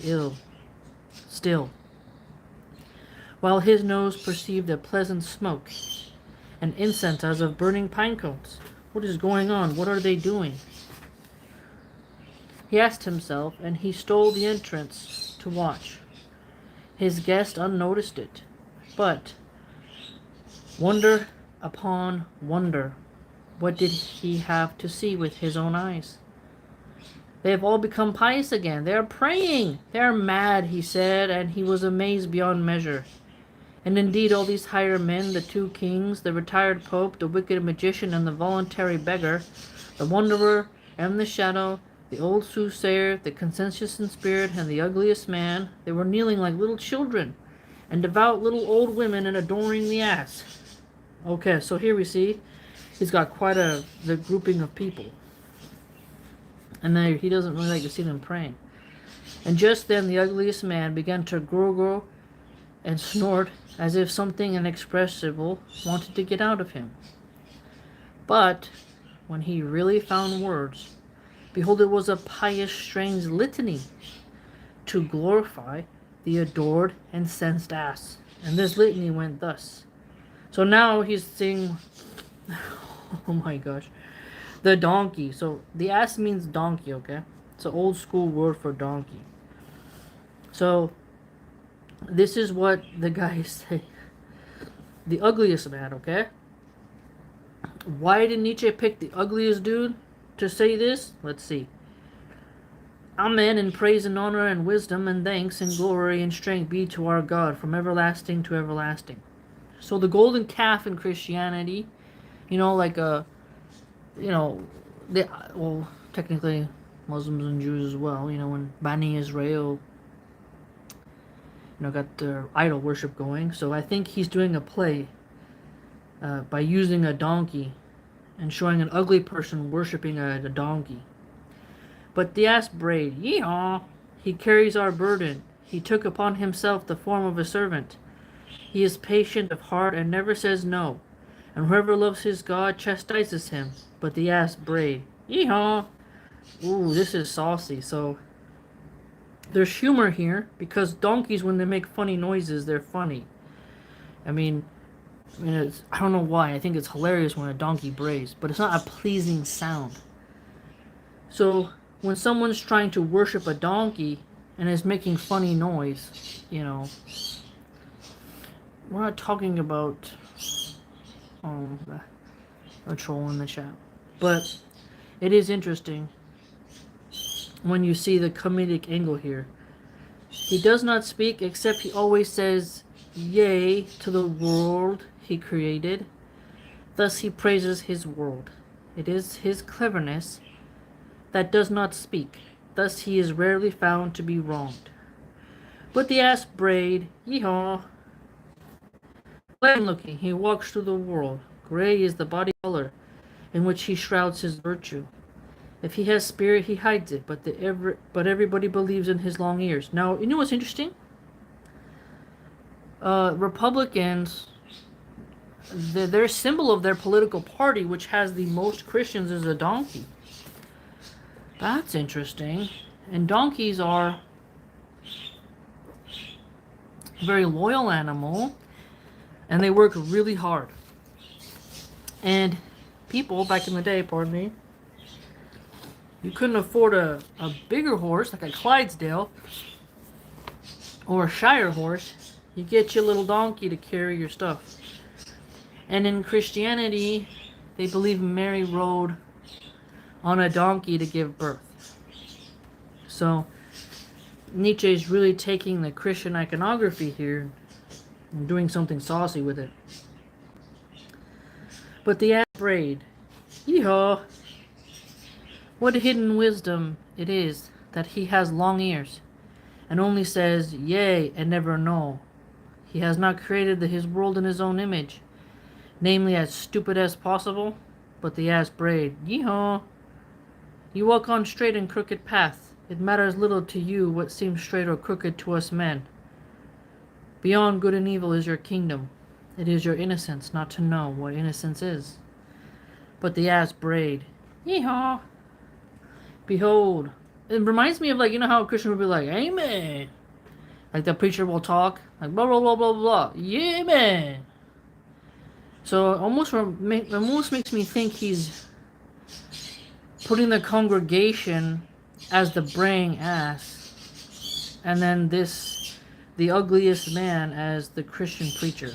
still, while his nose perceived a pleasant smoke, and incense as of burning pine cones. What is going on? What are they doing? He asked himself, and he stole the entrance to watch. His guest unnoticed it, but wonder upon wonder, what did he have to see with his own eyes? They have all become pious again. They are praying. They are mad, he said, and he was amazed beyond measure. And indeed all these higher men, the two kings, the retired pope, the wicked magician, and the voluntary beggar, the wanderer and the shadow, the old soothsayer, the conscientious in spirit, and the ugliest man, they were kneeling like little children, and devout little old women, and adoring the ass. Okay, so here we see he's got quite the grouping of people. And then he doesn't really like to see them praying. And just then the ugliest man began to gurgle and snort as if something inexpressible wanted to get out of him. But when he really found words, behold, it was a pious, strange litany to glorify the adored and censed ass. And this litany went thus. So now he's singing, oh my gosh, the donkey. So the ass means donkey, okay? It's an old school word for donkey. So this is what the guys say. The ugliest man, okay? Why did Nietzsche pick the ugliest dude to say this? Let's see. Amen, and praise and honor and wisdom and thanks and glory and strength be to our God from everlasting to everlasting. So the golden calf in Christianity, like well, technically Muslims and Jews as well, when Bani Israel, got their idol worship going. So I think he's doing a play by using a donkey and showing an ugly person worshiping a donkey. But the ass brayed, "Yeehaw! He carries our burden. He took upon himself the form of a servant. He is patient of heart and never says no. And whoever loves his God chastises him." But the ass brayed, "Yeehaw!" Ooh, this is saucy. So there's humor here because donkeys, when they make funny noises, they're funny. I mean, I don't know why. I think it's hilarious when a donkey brays, but it's not a pleasing sound. So when someone's trying to worship a donkey and is making funny noise, we're not talking about a troll in the chat. But it is interesting when you see the comedic angle here. He does not speak, except he always says yea to the world he created. Thus he praises his world. It is his cleverness that does not speak. Thus he is rarely found to be wronged. But the ass brayed, "Yeehaw!" Plain looking, he walks through the world. Gray is the body color in which he shrouds his virtue. If he has spirit, he hides it, but everybody believes in his long ears. Now, you know what's interesting? Republicans, their symbol of their political party, which has the most Christians, is a donkey. That's interesting. And donkeys are a very loyal animal, and they work really hard. And people back in the day, pardon me, you couldn't afford a bigger horse, like a Clydesdale, or a Shire horse. You get your little donkey to carry your stuff. And in Christianity, they believe Mary rode on a donkey to give birth. So Nietzsche is really taking the Christian iconography here and doing something saucy with it. But the ass brayed, "Yeehaw! What hidden wisdom it is that he has long ears, and only says yea and never no. He has not created his world in his own image, namely as stupid as possible." But the ass brayed, "Yeehaw! You walk on straight and crooked paths. It matters little to you what seems straight or crooked to us men. Beyond good and evil is your kingdom. It is your innocence not to know what innocence is." But the ass brayed, "Yeehaw! Behold." It reminds me of, how a Christian would be like, "Amen." Like the preacher will talk, like blah, blah, blah, blah, blah. "Yeah, man." So it almost makes me think he's putting the congregation as the braying ass, and then the ugliest man, as the Christian preacher.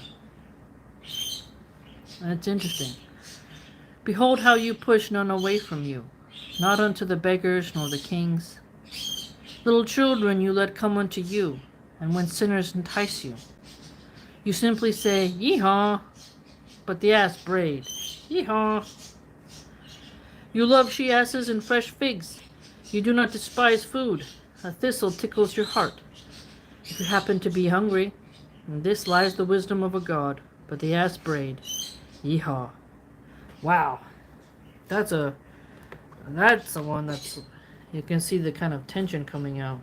And it's interesting. "Behold how you push none away from you, not unto the beggars nor the kings. Little children you let come unto you, and when sinners entice you. You simply say, yeehaw, but the ass brayed. Yeehaw. You love she-asses and fresh figs. You do not despise food. A thistle tickles your heart. If you happen to be hungry, in this lies the wisdom of a god, but the ass brayed. Yeehaw. Wow. That's the one that's, you can see the kind of tension coming out.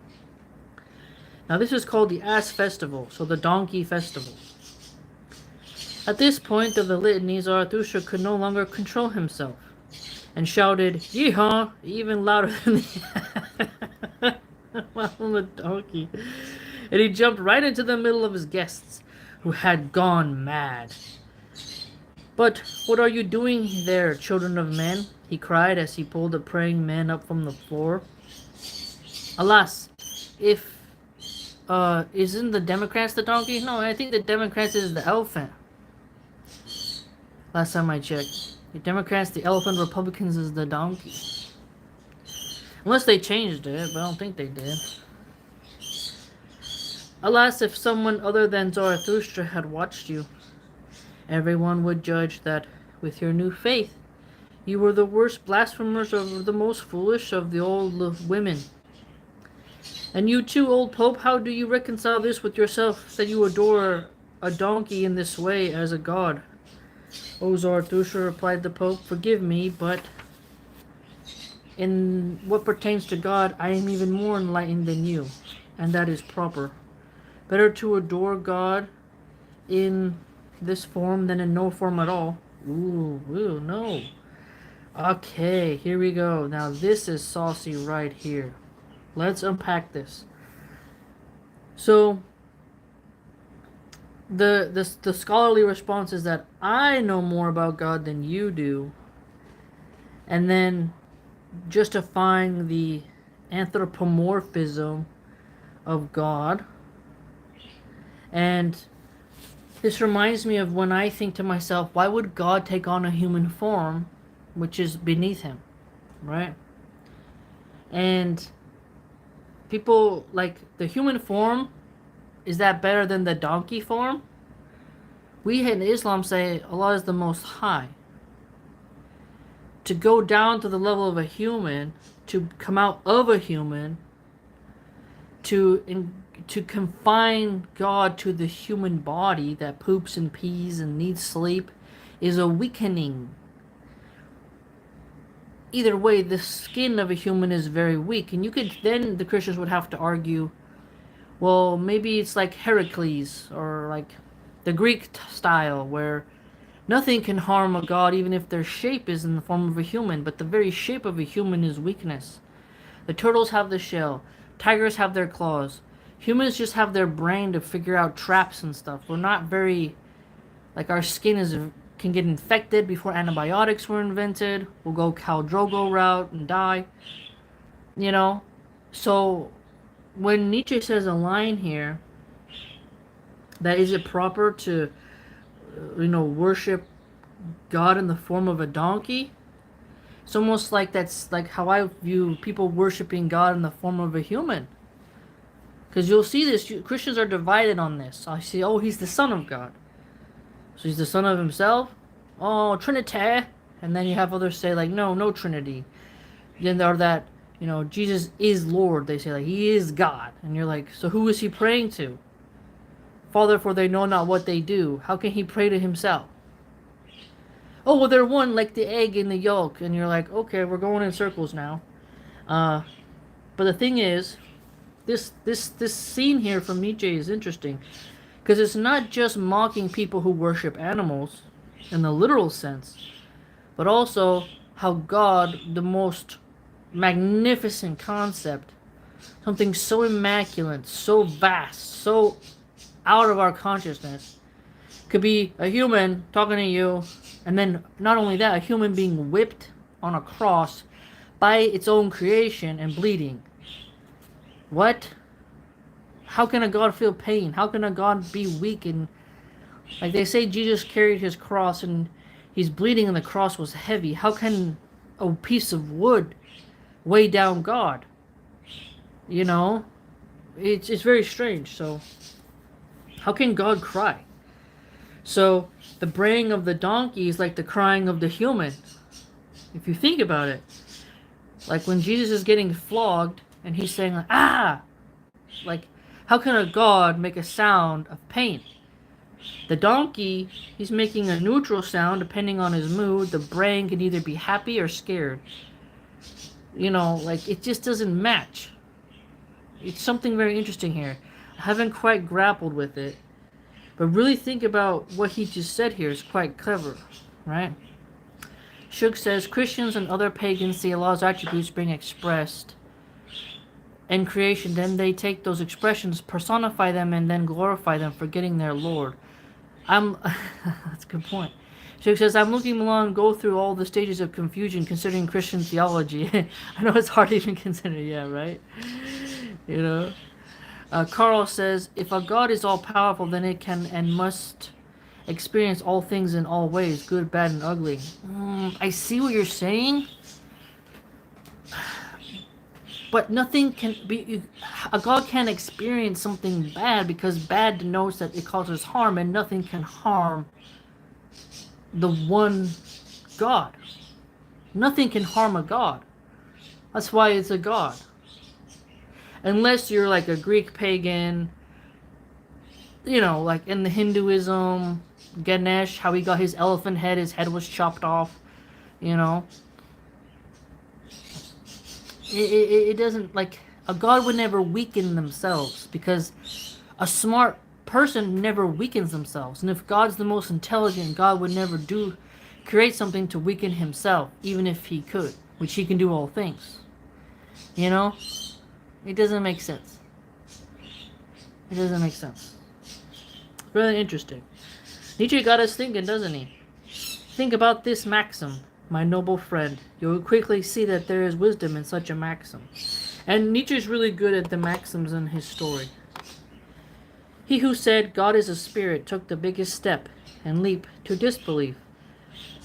Now this is called the Ass Festival, so the Donkey Festival. At this point of the litany, Zarathustra could no longer control himself, and shouted, "Yeehaw!" even louder than the donkey. And he jumped right into the middle of his guests, who had gone mad. "But what are you doing there, children of men?" he cried as he pulled the praying man up from the floor. Alas, if isn't the Democrats the donkey? No, I think the Democrats is the elephant. Last time I checked. The Democrats, the elephant, Republicans is the donkey. Unless they changed it, but I don't think they did. Alas, if someone other than Zarathustra had watched you, everyone would judge that, with your new faith, you were the worst blasphemers of the most foolish of the old women. And you too, old Pope, how do you reconcile this with yourself, that you adore a donkey in this way as a god? "O Zarathustra," replied the Pope, "forgive me, but in what pertains to God, I am even more enlightened than you, and that is proper. Better to adore God in this form than in no form at all." Ooh, no. Okay, here we go. Now this is saucy right here. Let's unpack this. So, the scholarly response is that I know more about God than you do, and then justifying the anthropomorphism of God. And this reminds me of when I think to myself, why would God take on a human form which is beneath him, right? And people, like, the human form, is that better than the donkey form? We in Islam say Allah is the Most High. To go down to the level of a human, to come out of a human, to confine God to the human body that poops and pees and needs sleep, is a weakening. Either way, the skin of a human is very weak, and then the Christians would have to argue, well, maybe it's like Heracles, or like the Greek style, where nothing can harm a god even if their shape is in the form of a human, but the very shape of a human is weakness. The turtles have the shell, tigers have their claws, humans just have their brain to figure out traps and stuff. We're not very, like, our skin can get infected before antibiotics were invented. We'll go Khal Drogo route and die, you know. So when Nietzsche says a line here, that is it proper to, worship God in the form of a donkey? It's almost like that's like how I view people worshiping God in the form of a human. Because you'll see this, Christians are divided on this. I see, oh, he's the Son of God. So he's the Son of himself? Oh, Trinity. And then you have others say, like, no Trinity. Then there are that, Jesus is Lord. They say, like, he is God. And you're like, so who is he praying to? Father, for they know not what they do. How can he pray to himself? Oh, well, they're one, like the egg and the yolk. And you're like, okay, we're going in circles now. But the thing is, this scene here from Nietzsche is interesting. Because it's not just mocking people who worship animals in the literal sense, but also how God, the most magnificent concept, something so immaculate, so vast, so out of our consciousness, could be a human talking to you, and then not only that, a human being whipped on a cross by its own creation and bleeding. What? How can a God feel pain? How can a God be weak? And like they say, Jesus carried his cross and he's bleeding and the cross was heavy. How can a piece of wood weigh down God? It's very strange. So how can God cry? So the braying of the donkey is like the crying of the human. If you think about it, like when Jesus is getting flogged and he's saying like, ah, like how can a god make a sound of pain? The donkey, he's making a neutral sound depending on his mood. The braying can either be happy or scared. You know, like it just doesn't match. It's something very interesting here. I haven't quite grappled with it, but really think about what he just said here is quite clever, right? Shug says, Christians and other pagans see Allah's attributes being expressed in creation. Then they take those expressions, personify them, and then glorify them, forgetting their Lord. That's a good point. Shug says, I'm looking along, go through all the stages of confusion considering Christian theology. I know it's hard to even consider, yeah, right? You know? Carl says, if a God is all-powerful, then it can and must experience all things in all ways, good, bad, and ugly. I see what you're saying. But nothing can be... A God can't experience something bad because bad denotes that it causes harm, and nothing can harm the one God. Nothing can harm a God. That's why it's a God. Unless you're like a Greek pagan, you know, like in the Hinduism, Ganesh, how he got his elephant head, his head was chopped off, you know. It doesn't, like, a God would never weaken themselves because a smart person never weakens themselves. And if God's the most intelligent, God would never create something to weaken himself, even if he could, which he can do all things. You know? It doesn't make sense. It doesn't make sense. Really interesting. Nietzsche got us thinking, doesn't he? Think about this maxim, my noble friend. You will quickly see that there is wisdom in such a maxim. And Nietzsche's really good at the maxims in his story. He who said God is a spirit took the biggest step and leap to disbelief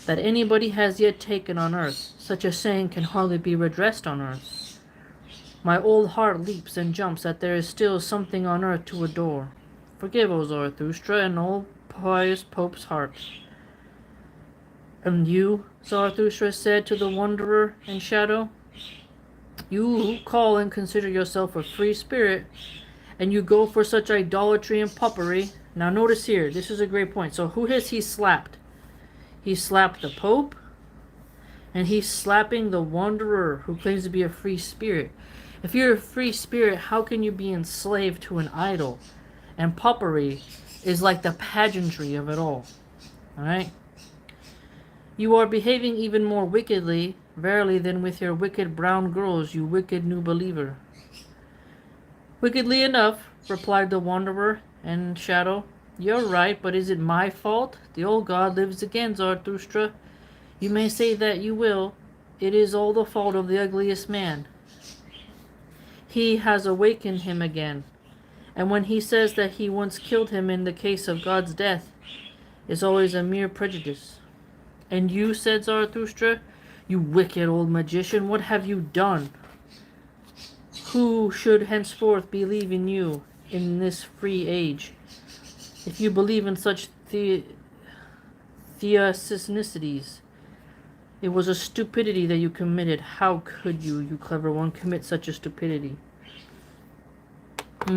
that anybody has yet taken on earth. Such a saying can hardly be redressed on earth. My old heart leaps and jumps that there is still something on earth to adore. Forgive, O Zarathustra, an old pious pope's heart. And you, Zarathustra said to the wanderer in shadow, you who call and consider yourself a free spirit, and you go for such idolatry and popery. Now notice here, this is a great point. So who has he slapped? He slapped the Pope, and he's slapping the wanderer who claims to be a free spirit. If you're a free spirit, how can you be enslaved to an idol? And popery is like the pageantry of it all. Alright? You are behaving even more wickedly, verily, than with your wicked brown girls, you wicked new believer. Wickedly enough, replied the wanderer in shadow. You're right, but is it my fault? The old God lives again, Zarathustra. You may say that you will. It is all the fault of the ugliest man. He has awakened him again. And when he says that he once killed him in the case of God's death, is always a mere prejudice. And you, said Zarathustra, you wicked old magician, what have you done? Who should henceforth believe in you in this free age? If you believe in such theosynicities, it was a stupidity that you committed. How could you, you clever one, commit such a stupidity?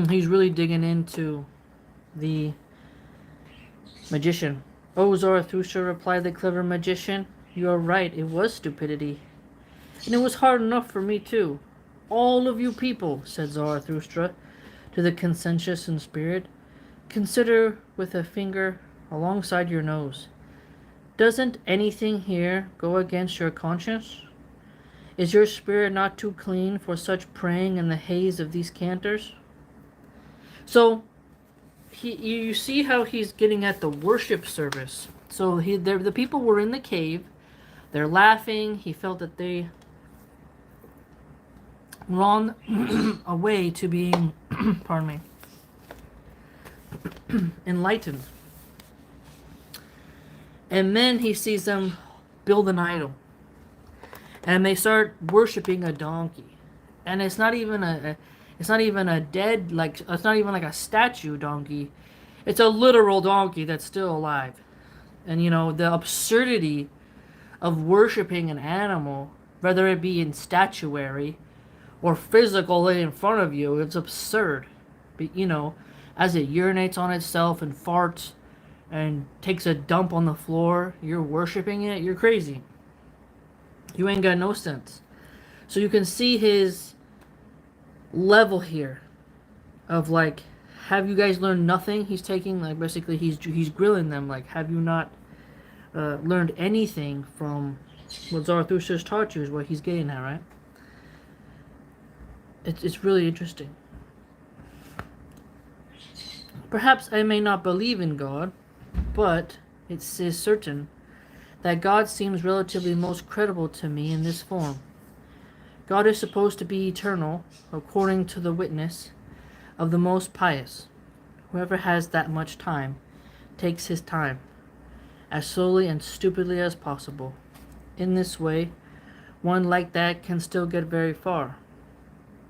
He's really digging into the magician. Oh, Zarathustra, replied the clever magician, you are right, it was stupidity. And it was hard enough for me too. All of you people, said Zarathustra to the conscientious in spirit, consider with a finger alongside your nose. Doesn't anything here go against your conscience? Is your spirit not too clean for such praying in the haze of these cantors? So, you see how he's getting at the worship service. So the people were in the cave. They're laughing. He felt that they were on a way to being, pardon me, enlightened. And then he sees them build an idol. And they start worshiping a donkey. And it's not even a dead, like, it's not even like a statue donkey. It's a literal donkey that's still alive. And you know, the absurdity of worshiping an animal, whether it be in statuary or physically in front of you, it's absurd. But you know, as it urinates on itself and farts and takes a dump on the floor, you're worshiping it, you're crazy. You ain't got no sense. So you can see his level here of like, have you guys learned nothing? He's taking like basically he's grilling them like, have you not learned anything from what Zarathustra's taught you? Is what he's getting at, right? It's really interesting. Perhaps I may not believe in God, but it is certain that God seems relatively most credible to me in this form. God is supposed to be eternal, according to the witness of the most pious. Whoever has that much time takes his time, as slowly and stupidly as possible. In this way, one like that can still get very far.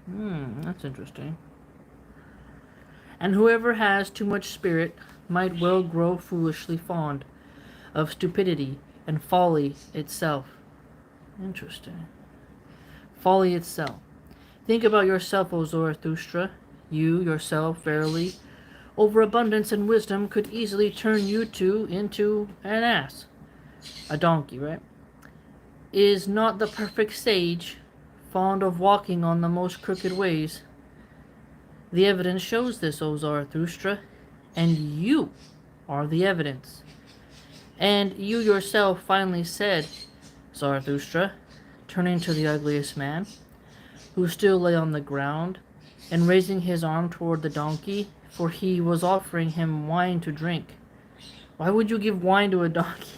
That's interesting. And whoever has too much spirit might well grow foolishly fond of stupidity and folly itself. Interesting. Folly itself. Think about yourself, O Zarathustra. You, yourself, verily, overabundance in wisdom could easily turn you two into an ass. A donkey, right? Is not the perfect sage fond of walking on the most crooked ways? The evidence shows this, O Zarathustra, and you are the evidence. And you yourself finally said, Zarathustra, turning to the ugliest man, who still lay on the ground, and raising his arm toward the donkey, for he was offering him wine to drink. Why would you give wine to a donkey?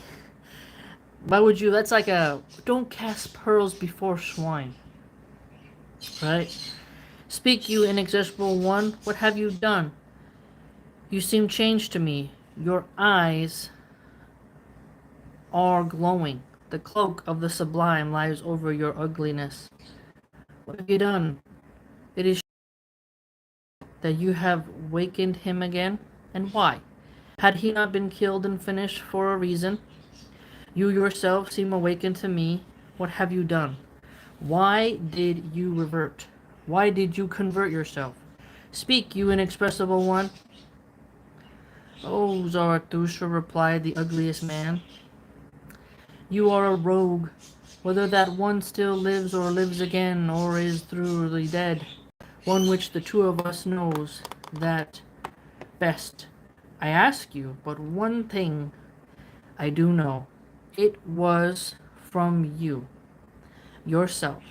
Why would you? That's like a, don't cast pearls before swine. Right? Speak, you inaccessible one, what have you done? You seem changed to me. Your eyes are glowing. The cloak of the sublime lies over your ugliness. What have you done? It is that you have wakened him again. And why? Had he not been killed and finished for a reason? You yourself seem awakened to me. What have you done? Why did you revert? Why did you convert yourself? Speak, you inexpressible one. Oh, Zarathustra, replied the ugliest man. You are a rogue. Whether that one still lives or lives again, or is truly dead, one which the two of us knows that best. I ask you but one thing I do know. It was from you, yourself,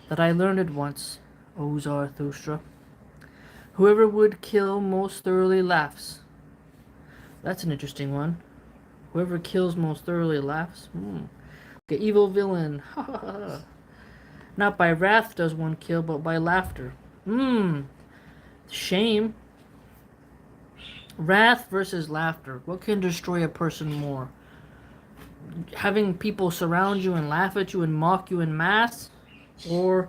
that I learned it once, O Zarathustra. Whoever would kill most thoroughly laughs. That's an interesting one. Whoever kills most thoroughly laughs. The evil villain. Not by wrath does one kill, but by laughter. Shame. Wrath versus laughter. What can destroy a person more? Having people surround you and laugh at you and mock you en masse? Or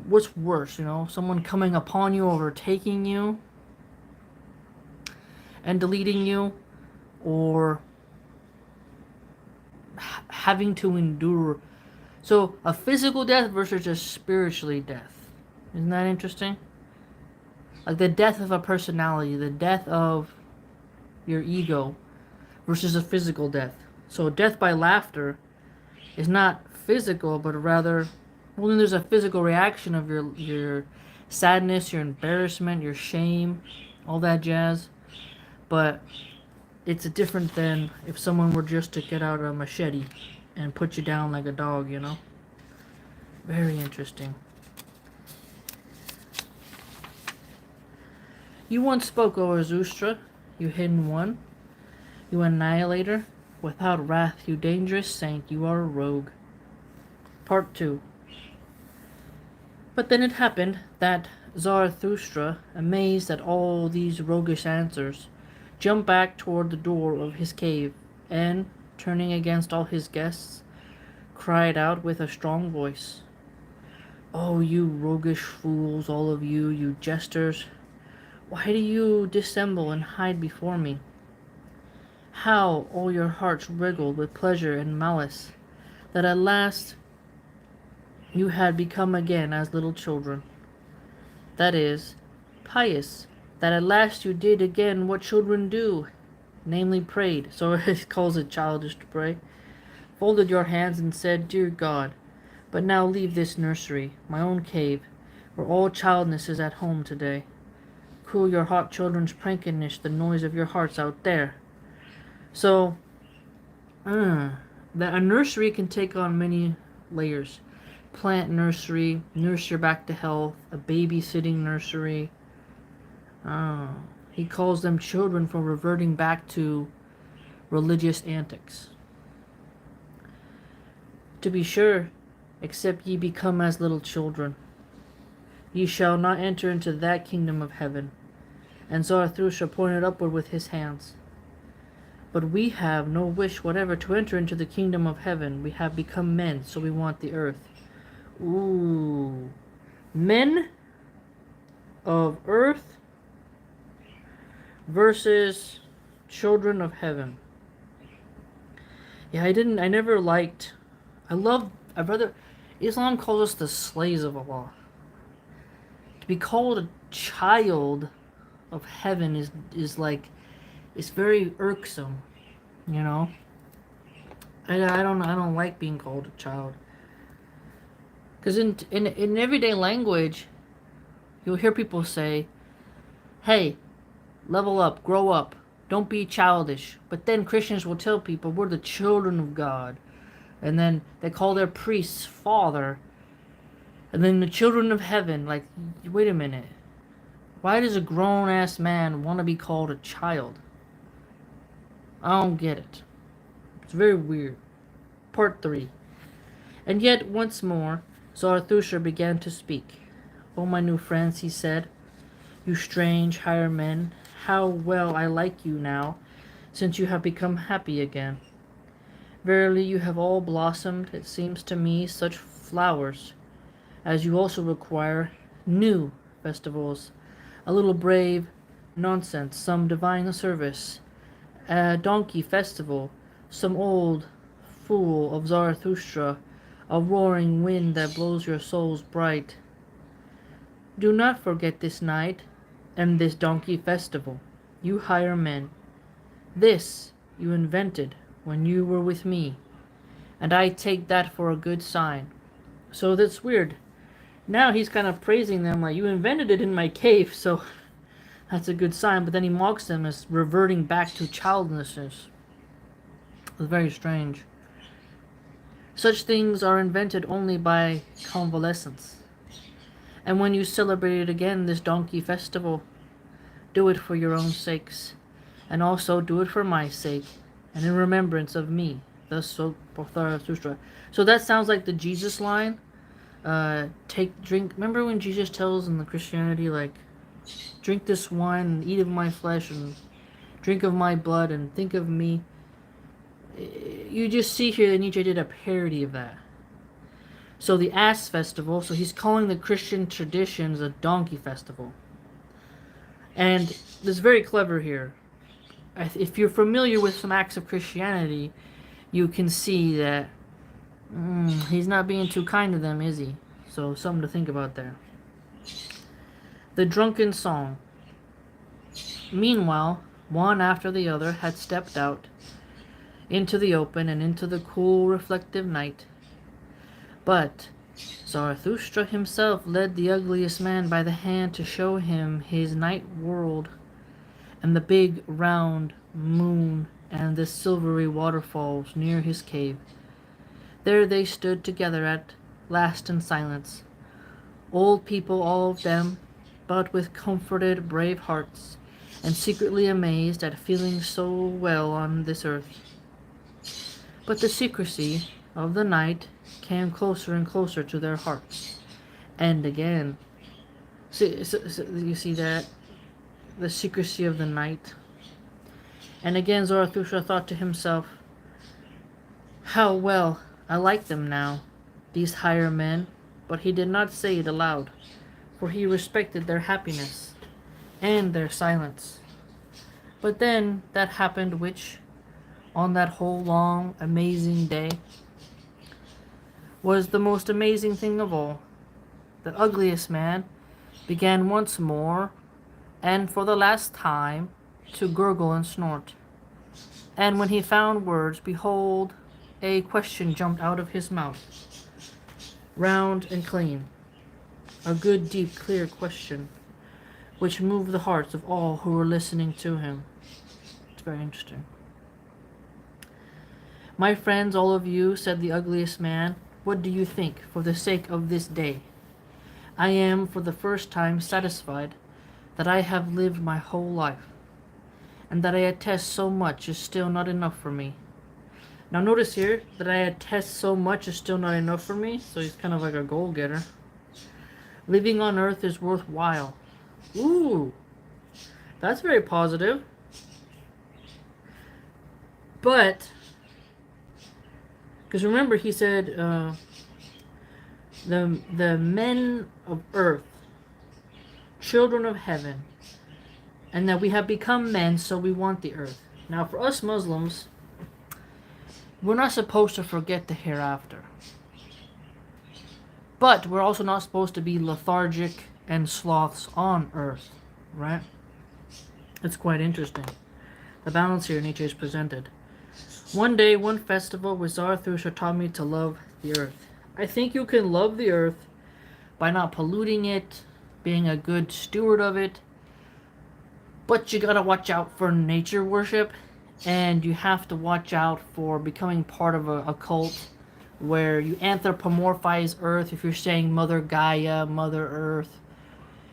what's worse, you know? Someone coming upon you, overtaking you, and deleting you? Or having to endure. So a physical death versus just spiritually death. Isn't that interesting? Like the death of a personality, the death of your ego versus a physical death. So death by laughter is not physical, but rather, well, then there's a physical reaction of your sadness, your embarrassment, your shame, all that jazz. But it's different than if someone were just to get out a machete and put you down like a dog, you know? Very interesting. You once spoke, O Zarathustra, you hidden one, you annihilator. Without wrath, you dangerous saint, you are a rogue. Part 2. But then it happened that Zarathustra, amazed at all these roguish answers, jumped back toward the door of his cave, and, turning against all his guests, cried out with a strong voice, "Oh, you roguish fools, all of you, you jesters! Why do you dissemble and hide before me? How all your hearts wriggled with pleasure and malice, that at last you had become again as little children. That is, pious, that at last you did again what children do, namely prayed. So it calls it childish to pray. Folded your hands and said, Dear God, but now leave this nursery, my own cave, where all childness is at home today. Cool your hot children's prankishness, the noise of your hearts out there. So, that a nursery can take on many layers. Plant nursery, nurse your back to health, a babysitting nursery. He calls them children for reverting back to religious antics. To be sure, except ye become as little children, ye shall not enter into that kingdom of heaven. And Zarathustra pointed upward with his hands. But we have no wish whatever to enter into the kingdom of heaven. We have become men, so we want the earth. Ooh. Men of earth versus children of heaven. Yeah, I never liked, I'd rather, Islam calls us the slaves of Allah. To be called a child of heaven is like, it's very irksome, you know. I don't like being called a child, because in everyday language, you'll hear people say, "Hey, level up, grow up, don't be childish." But then Christians will tell people we're the children of God, and then they call their priests father, and then the children of heaven. Like, wait a minute, why does a grown-ass man want to be called a child? I don't get it. It's very weird. Part 3. And yet, once more, Zarathustra began to speak. "O my new friends," he said, "you strange higher men, how well I like you now, since you have become happy again. Verily you have all blossomed, it seems to me, such flowers, as you also require new festivals, a little brave nonsense, some divine service, a donkey festival, some old fool of Zarathustra, a roaring wind that blows your souls bright. Do not forget this night and this donkey festival, you higher men. This you invented when you were with me, and I take that for a good sign." So that's weird. Now he's kind of praising them, like, you invented it in my cave, so that's a good sign. But then he mocks them as reverting back to childlessness. It's very strange. Such things are invented only by convalescence. And when you celebrate it again, this donkey festival, do it for your own sakes, and also do it for my sake, and in remembrance of me. Thus spoke Zarathustra. So that sounds like the Jesus line. Drink. Remember when Jesus tells in the Christianity, like, drink this wine and eat of my flesh and drink of my blood and think of me. You just see here that Nietzsche did a parody of that. So the ass festival, so he's calling the Christian traditions a donkey festival. And it's very clever here. If you're familiar with some acts of Christianity, you can see that he's not being too kind to them, is he? So something to think about there. The drunken song. Meanwhile, one after the other had stepped out into the open and into the cool, reflective night. But Zarathustra himself led the ugliest man by the hand to show him his night world, and the big round moon and the silvery waterfalls near his cave. There they stood together at last in silence, old people all of them, but with comforted, brave hearts, and secretly amazed at feeling so well on this earth. But the secrecy of the night came closer and closer to their hearts. And again, so you see that? The secrecy of the night. And again Zarathustra thought to himself, how well I like them now, these higher men. But he did not say it aloud, for he respected their happiness. and their silence. But then that happened, which, on that whole long, amazing day, was the most amazing thing of all. The ugliest man began once more, and for the last time, to gurgle and snort. And when he found words, behold, a question jumped out of his mouth, round and clean, a good, deep, clear question, which moved the hearts of all who were listening to him. It's very interesting. My friends, all of you, said the ugliest man, what do you think for the sake of this day? I am for the first time satisfied that I have lived my whole life, and that I attest so much is still not enough for me. Now notice here that I attest so much is still not enough for me, so he's kind of like a goal-getter. Living on earth is worthwhile. Ooh, that's very positive. But, because remember he said, the men of earth, children of heaven, and that we have become men, so we want the earth. Now, for us Muslims, we're not supposed to forget the hereafter. But we're also not supposed to be lethargic and sloths on earth, right? It's quite interesting. The balance here Nietzsche is presented. One day, one festival with Zarathustra taught me to love the earth. I think you can love the earth by not polluting it, being a good steward of it, but you gotta watch out for nature worship, and you have to watch out for becoming part of a cult where you anthropomorphize earth. If you're saying Mother Gaia, Mother Earth,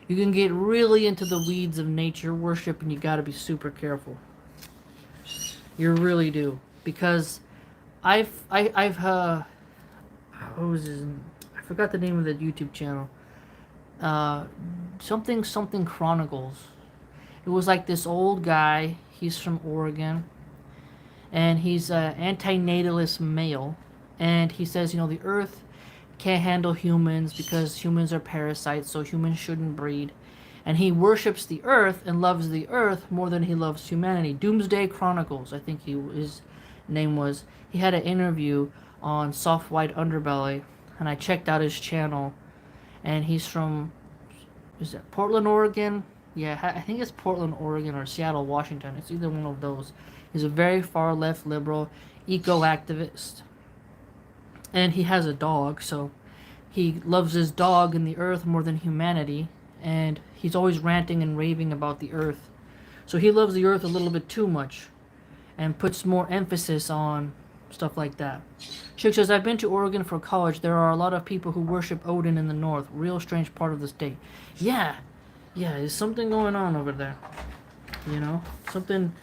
you can get really into the weeds of nature worship, and you gotta be super careful. You really do, because what was his, I forgot the name of the YouTube channel. Something Chronicles. It was like this old guy. He's from Oregon, and he's an antinatalist male. And he says, the earth can't handle humans because humans are parasites, so humans shouldn't breed. And he worships the earth and loves the earth more than he loves humanity. Doomsday Chronicles, I think his name was. He had an interview on Soft White Underbelly, and I checked out his channel. And he's from, is it Portland, Oregon? Yeah, I think it's Portland, Oregon, or Seattle, Washington. It's either one of those. He's a very far left liberal eco-activist. And he has a dog, so he loves his dog and the earth more than humanity. And he's always ranting and raving about the earth. So he loves the earth a little bit too much and puts more emphasis on stuff like that. Chick says, I've been to Oregon for college. There are a lot of people who worship Odin in the north. Real strange part of the state. Yeah, there's something going on over there. Something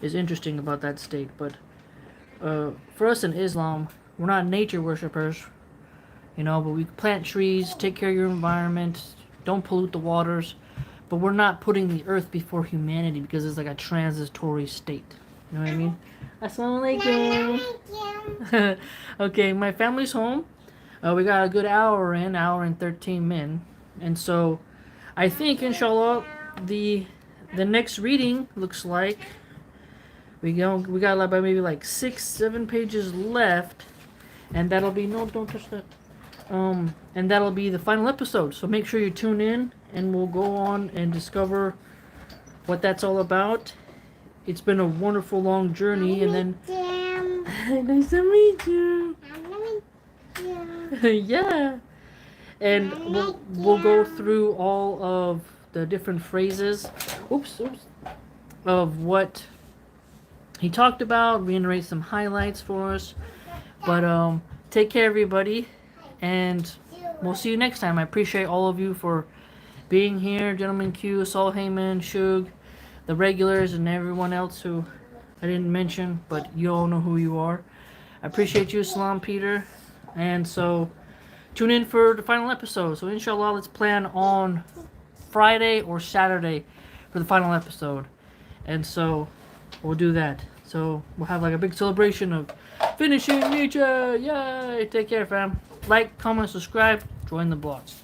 is interesting about that state. But for us in Islam, we're not nature worshippers, but we plant trees, take care of your environment, don't pollute the waters, but we're not putting the earth before humanity because it's like a transitory state. You know what I mean? Assalamu alaikum. Okay, my family's home. We got a good hour and 13 min. And so I think, inshallah, the next reading looks like we got like maybe like 6-7 pages left, and that'll be don't touch that. And that'll be the final episode. So make sure you tune in, and we'll go on and discover what that's all about. It's been a wonderful long journey, and then nice to meet you. Yeah. And we'll go through all of the different phrases. Oops. Of what he talked about, reiterate some highlights for us. But take care, everybody, and we'll see you next time. I appreciate all of you for being here. Gentleman Q, Saul Heyman, Shug, the regulars, and everyone else who I didn't mention, but you all know who you are. I appreciate you, Salam Peter. And so tune in for the final episode. So inshallah, let's plan on Friday or Saturday for the final episode. And so we'll do that. So we'll have like a big celebration of finishing Nietzsche. Yay! Take care, fam. Like, comment, subscribe, join the blogs.